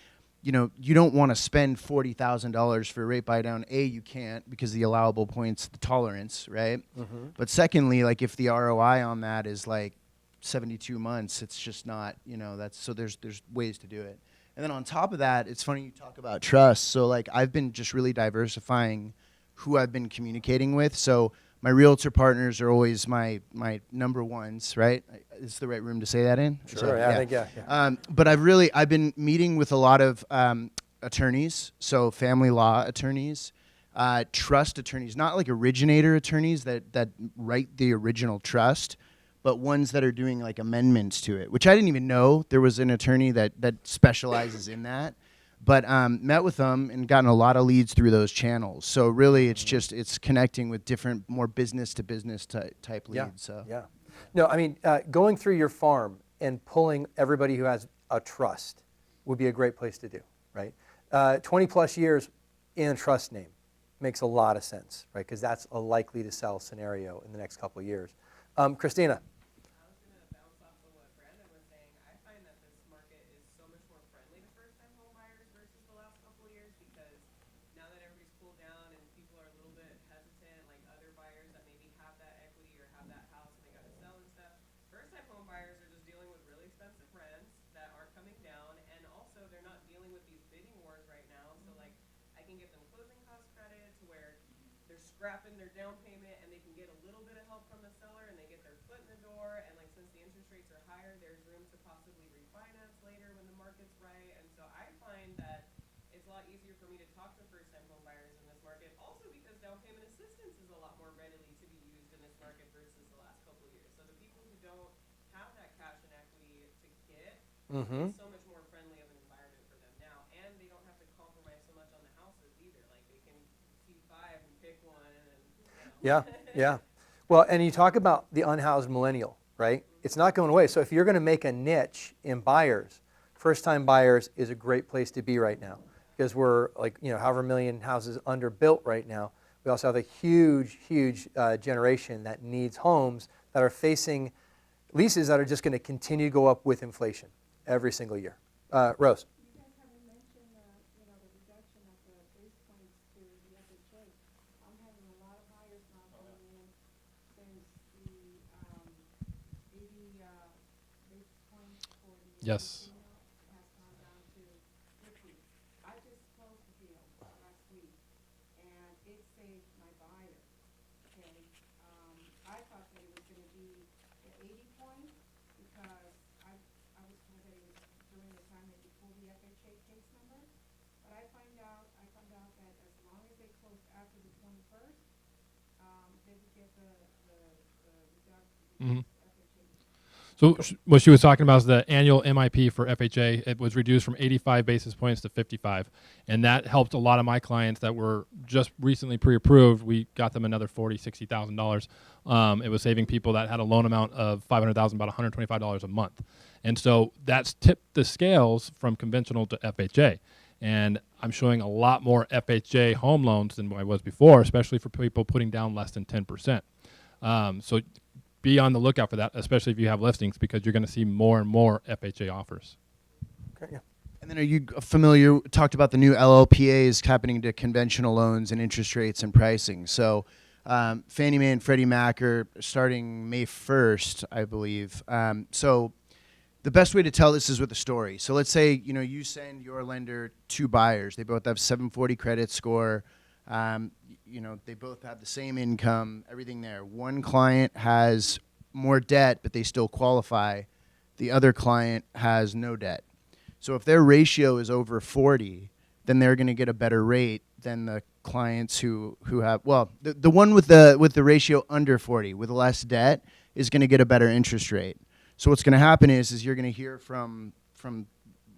you don't want to spend $40,000 for a rate buy down. A, you can't because the allowable points, the tolerance, right? Mhm. But secondly, like if the ROI on that is like 72 months, it's just not, that's so there's ways to do it. And then on top of that, it's funny you talk about trust. So like I've been just really diversifying who I've been communicating with. So my realtor partners are always my number ones, right? Is this the right room to say that in? Is Sure, that- I think, yeah. But I've been meeting with a lot of attorneys, so family law attorneys, trust attorneys, not like originator attorneys that write the original trust, but ones that are doing like amendments to it, which I didn't even know there was an attorney that specializes in that. But met with them and gotten a lot of leads through those channels. So really, it's connecting with different, more business to business type leads. Yeah, So yeah. No, I mean, going through your farm and pulling everybody who has a trust would be a great place to do, right? 20 plus years in a trust name makes a lot of sense, right? Because that's a likely to sell scenario in the next couple of years. Christina. Scrapping their down payment and they can get a little bit of help from the seller and they get their foot in the door, and like since the interest rates are higher, there's room to possibly refinance later when the market's right. And so I find that it's a lot easier for me to talk to first-time home buyers in this market, also because down payment assistance is a lot more readily to be used in this market versus the last couple of years. So the people who don't have that cash and equity to get, Mhm. it's so much more friendly of an environment for them now, and they don't have to compromise so much on the houses either. Like they can C5 and pick one. Yeah, yeah. Well, and you talk about the unhoused millennial, right? It's not going away. So if you're going to make a niche in buyers, first-time buyers is a great place to be right now because we're like, however million houses underbuilt right now. We also have a huge, huge generation that needs homes that are facing leases that are just going to continue to go up with inflation every single year. Rose. Yes. I just closed the deal last week, and it saved my buyer, okay? I thought that it was gonna be the 80 point, because I was told that it was during the time that you pull the FHA case number, but I found out that as long as they closed after the 21st, they would get the Mhm. So what she was talking about is the annual MIP for FHA. It was reduced from 85 basis points to 55, and that helped a lot of my clients that were just recently pre-approved. We got them another $40,000, $60,000. It was saving people that had a loan amount of $500,000, about $125 a month, and so that's tipped the scales from conventional to FHA. And I'm showing a lot more FHA home loans than I was before, especially for people putting down less than 10%. So be on the lookout for that, especially if you have listings, because you're going to see more and more FHA offers. Okay, yeah. And then are you familiar, talked about the new LLPAs happening to conventional loans and interest rates and pricing. So Fannie Mae and Freddie Mac are starting May 1st, I believe. So the best way to tell this is with a story. So let's say, you send your lender 2 buyers. They both have 740 credit score. They both have the same income, everything there. One client has more debt, but they still qualify. The other client has no debt. So if their ratio is over 40, then they're going to get a better rate than the clients who have, well, the one with the ratio under 40 with less debt is going to get a better interest rate. So what's going to happen is you're going to hear from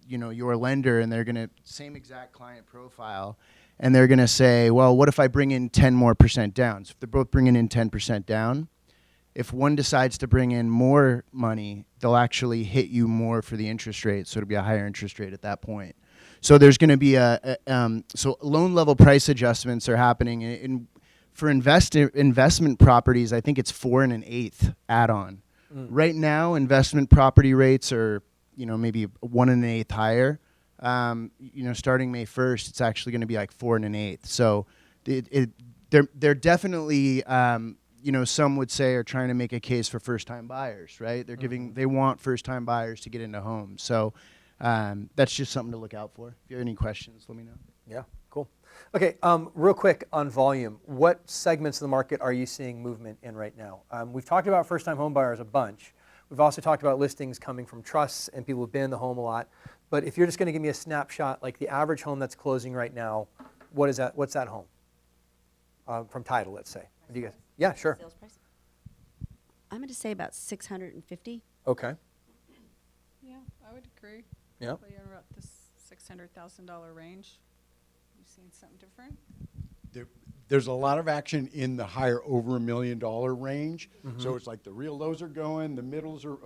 your lender, and they're going to, same exact client profile, and they're going to say, well, what if I bring in 10% more down? So if they're both bringing in 10% down, if one decides to bring in more money, they'll actually hit you more for the interest rate, so it'll be a higher interest rate at that point. So there's going to be so loan level price adjustments are happening for investment properties. I think it's 4 1/8 add-on. Right now, investment property rates are maybe 1 1/8 higher. Starting May 1st, it's actually going to be like 4 1/8. So they're definitely some would say are trying to make a case for first-time buyers, right? They want first-time buyers to get into homes. So that's just something to look out for. If you have any questions, let me know. Yeah, cool. Okay, real quick on volume, what segments of the market are you seeing movement in right now? We've talked about first-time home buyers a bunch. We've also talked about listings coming from trusts and people who've been in the home a lot. But if you're just going to give me a snapshot, like the average home that's closing right now, what is that? What's that home? From title, let's say. Do you guys? Yeah, sure. Sales price? I'm going to say about 650. Okay. Yeah, I would agree. Yeah. Probably about the $600,000 range. You seen something different? There's a lot of action in the higher over $1 million range. So it's like the real lows are going, the middles are,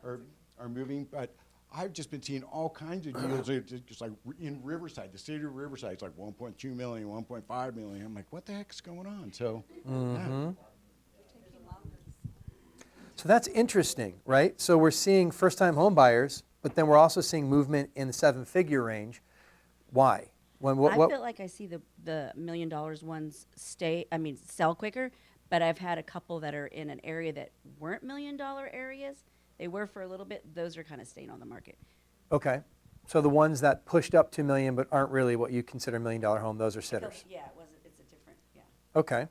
are moving. But I've just been seeing all kinds of deals, just like in Riverside, the city of Riverside, it's like 1.2 million, 1.5 million. I'm like, what the heck's going on? So, yeah. So that's interesting, right? So we're seeing first-time home buyers, but then we're also seeing movement in the 7-figure range. Why? I feel like I see the $1 million ones sell quicker, but I've had a couple that are in an area that weren't $1 million areas. They were for a little bit. Those are kind of staying on the market. Okay. So the ones that pushed up to $1 million but aren't really what you consider $1 million home, those are sitters. Yeah, it's a different, yeah. Okay.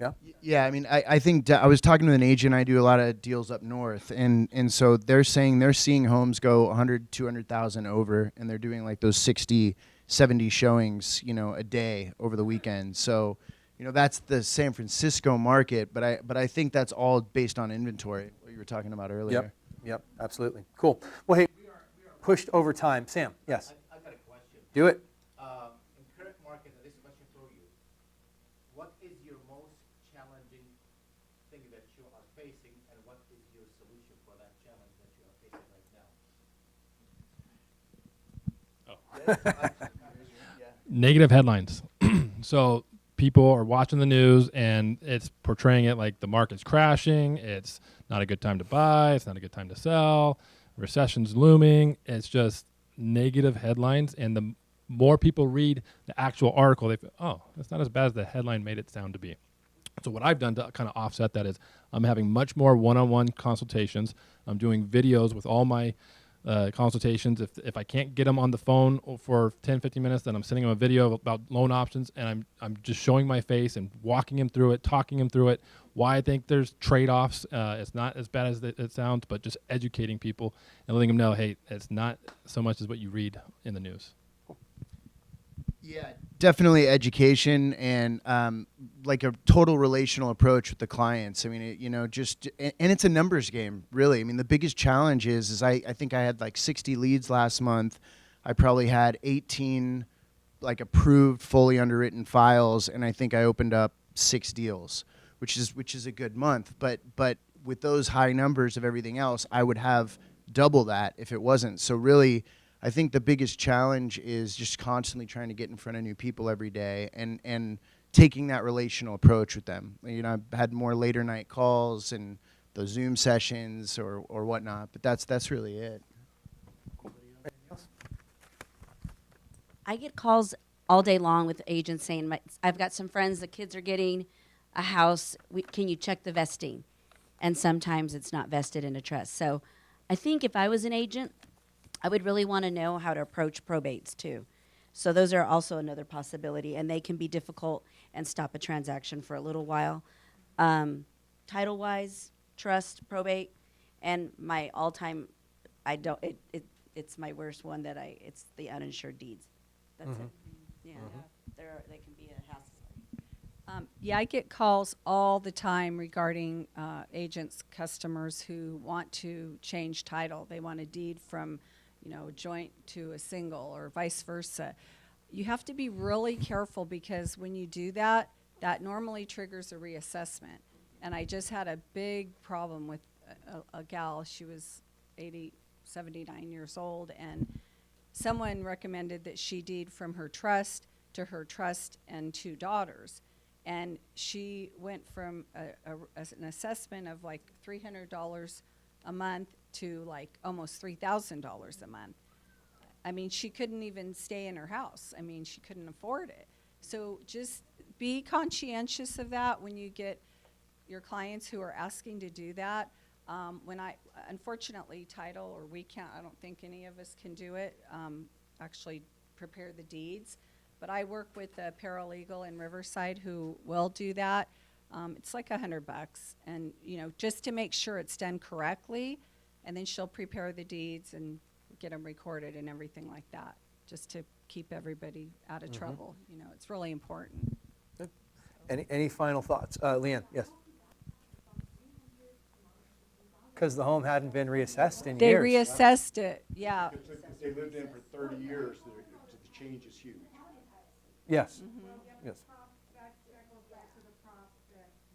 Yeah. Yeah, I mean, I think I was talking to an agent. I do a lot of deals up north, and so they're saying they're seeing homes go 100, 200,000 over, and they're doing like those 60, 70 showings, a day over the weekend. So, that's the San Francisco market, but I think that's all based on inventory, what you were talking about earlier. Yep, absolutely. Cool. Well, hey, we are pushed over time. Sam, yes. I've got a question. Do it. In current market, and this question for you, what is your most challenging thing that you are facing, and what is your solution for that challenge that you are facing right now? Negative headlines. So people are watching the news and it's portraying it like the market's crashing. It's not a good time to buy. It's not a good time to sell. Recession's looming. It's just negative headlines. And the more people read the actual article, they feel, oh, it's not as bad as the headline made it sound to be. So what I've done to kind of offset that is I'm having much more one-on-one consultations. I'm doing videos with all my consultations. If I can't get them on the phone for 10, 15 minutes, then I'm sending them a video about loan options, and I'm just showing my face and walking him through it, talking him through it, why I think there's trade-offs. It's not as bad as it sounds, but just educating people and letting them know, hey, it's not so much as what you read in the news. Yeah, definitely education and like a total relational approach with the clients. I mean, and it's a numbers game, really. I mean, the biggest challenge is I think I had like 60 leads last month. I probably had 18 like approved, fully underwritten files, and I think I opened up 6 deals, which is a good month. But with those high numbers of everything else, I would have double that if it wasn't. So really, I think the biggest challenge is just constantly trying to get in front of new people every day and taking that relational approach with them. I've had more later night calls and those Zoom sessions or whatnot, but that's really it. I get calls all day long with agents saying, I've got some friends, the kids are getting a house. Can you check the vesting? And sometimes it's not vested in a trust. So I think if I was an agent, I would really want to know how to approach probates too. So those are also another possibility, and they can be difficult and stop a transaction for a little while. Title-wise, trust, probate, and my all-time, it's my worst one it's the uninsured deeds. That's Mhm. it. Yeah, they can be a hassle. Yeah, I get calls all the time regarding agents, customers who want to change title. They want a deed from, joint to a single or vice versa. You have to be really careful because when you do that, that normally triggers a reassessment. And I just had a big problem with a gal. She was 79 years old, and someone recommended that she deed from her trust to her trust and 2 daughters. And she went from an assessment of like $300 a month to like almost $3,000 a month. I mean, she couldn't even stay in her house. I mean, she couldn't afford it. So just be conscientious of that when you get your clients who are asking to do that. Unfortunately, title, or we can't, I don't think any of us can do it, actually prepare the deeds. But I work with a paralegal in Riverside who will do that. It's like $100, and just to make sure it's done correctly, and then she'll prepare the deeds and get them recorded and everything like that, just to keep everybody out of trouble. It's really important. Good. Any final thoughts, Leanne? Yes. Because the home hadn't been reassessed in They years. reassessed it, yeah. Because if they lived in for 30 years, the change is huge. Yes. Yes.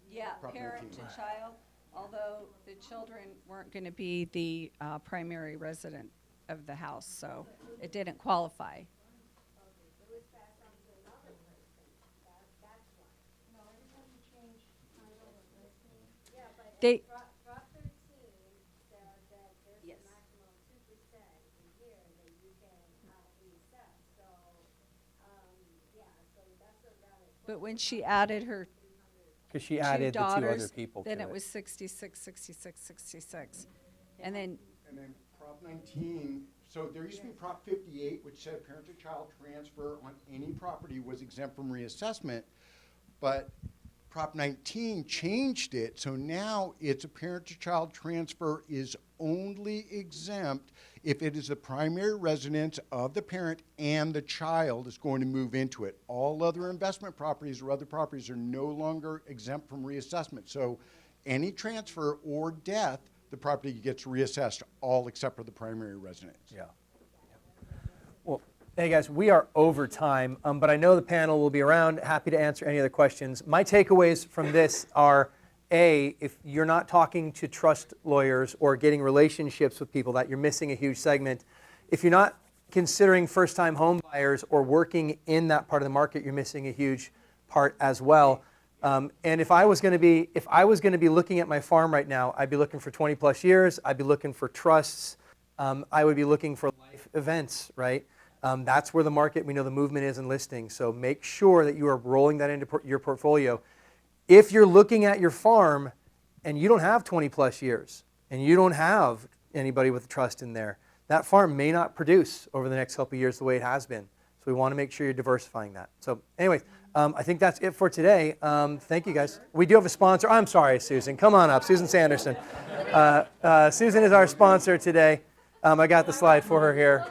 Yeah, Prop parent 19. to child, although the children weren't going to be the primary resident of the house, so it didn't qualify. They, Prop 13 said that there's a maximum 2% a year that you can reassess. So, so that's a valid. but when she added her Because she 2 added the 2 other daughters, people then to it was 66, 66, 66. And then And then Prop 19, so there used to be Prop 58, which said parent-to-child transfer on any property was exempt from reassessment, but Prop 19 changed it, so now it's a parent-to-child transfer is only exempt if it is the primary residence of the parent and the child is going to move into it. All other investment properties or other properties are no longer exempt from reassessment. So any transfer or death, the property gets reassessed, all except for the primary residence. Yeah. Well, hey guys, we are over time, but I know the panel will be around, happy to answer any other questions. My takeaways from this are, A, if you're not talking to trust lawyers or getting relationships with people, that you're missing a huge segment. If you're not considering first-time home buyers or working in that part of the market, you're missing a huge part as well. And if I was going to be looking at my farm right now, I'd be looking for 20 plus years. I'd be looking for trusts. I would be looking for life events, right? That's where the market, we know the movement is in listings. So make sure that you are rolling that into your portfolio. If you're looking at your farm and you don't have 20 plus years and you don't have anybody with trust in there, that farm may not produce over the next couple of years the way it has been. So we want to make sure you're diversifying that. So anyways, I think that's it for today. Thank you guys. We do have a sponsor. I'm sorry, Susan. Come on up. Susan Sanderson. Susan is our sponsor today. I got the slide for her here.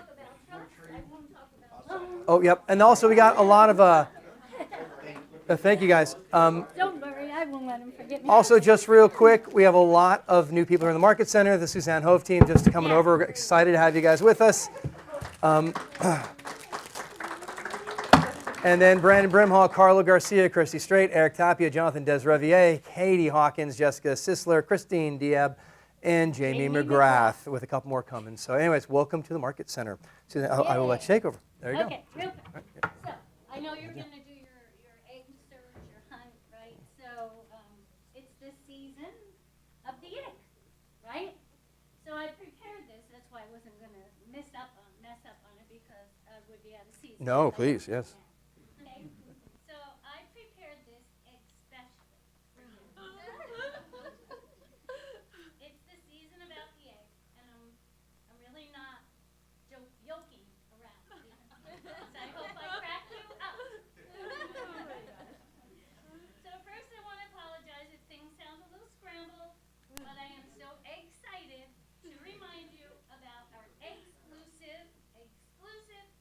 Oh, yep. And also we got a lot of, thank you guys. Don't worry, I won't let him forget me. Also, just real quick, we have a lot of new people here in the Market Center. The Suzanne Hove team just coming over. We're excited to have you guys with us. And then Brandon Brimhall, Carlo Garcia, Christy Strait, Eric Tapia, Jonathan Desrevier, Katie Hawkins, Jessica Sisler, Christine Diab, and Jamie McGrath with a couple more coming. So anyways, welcome to the Market Center. Suzanne, I will let you take over. There you Okay, real quick. So, I know you're going to do your egg search, your hunt, right? So, it's the season of the egg, right? So I prepared this. That's why I wasn't going to mess up on it because I would be out of season. No, please, yes. Okay. So I prepared this especially for you. It's the season about the egg, and I'm really not joking around. So I hope I crack you up. So first I want to apologize if things sound a little scrambled, but I am so excited to remind you about our exclusive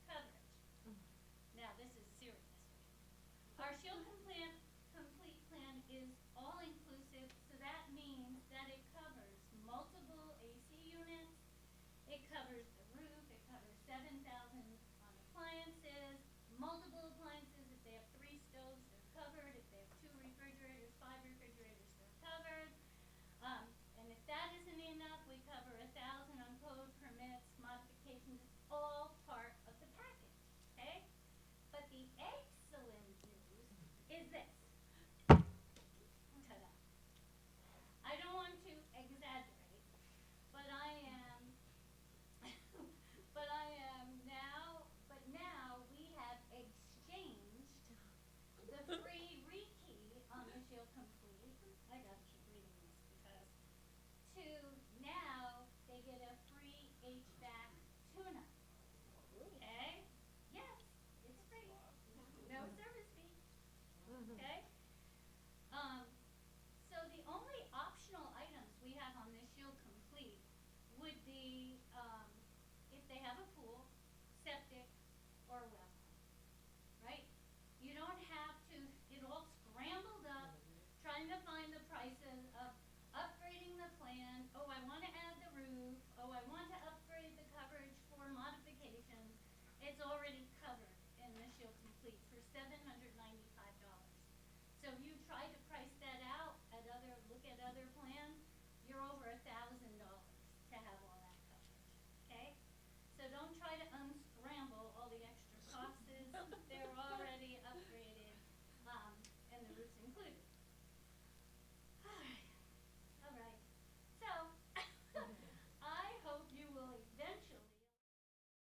coverage. Shield Complete plan is all inclusive, so that means that it covers multiple AC units, it covers the roof, it covers 7,000 on appliances, multiple appliances. If they have 3 stoves, they're covered. If they have 2 refrigerators, 5 refrigerators, they're covered. And if that isn't enough, we cover 1,000 on code permits, modifications. It's all part of the package, okay? But the excellent news is this. Ta-da. I don't want to exaggerate, but now we have exchanged the free rekey on the Shield Complete. I gotta keep reading this because now they get a free HVAC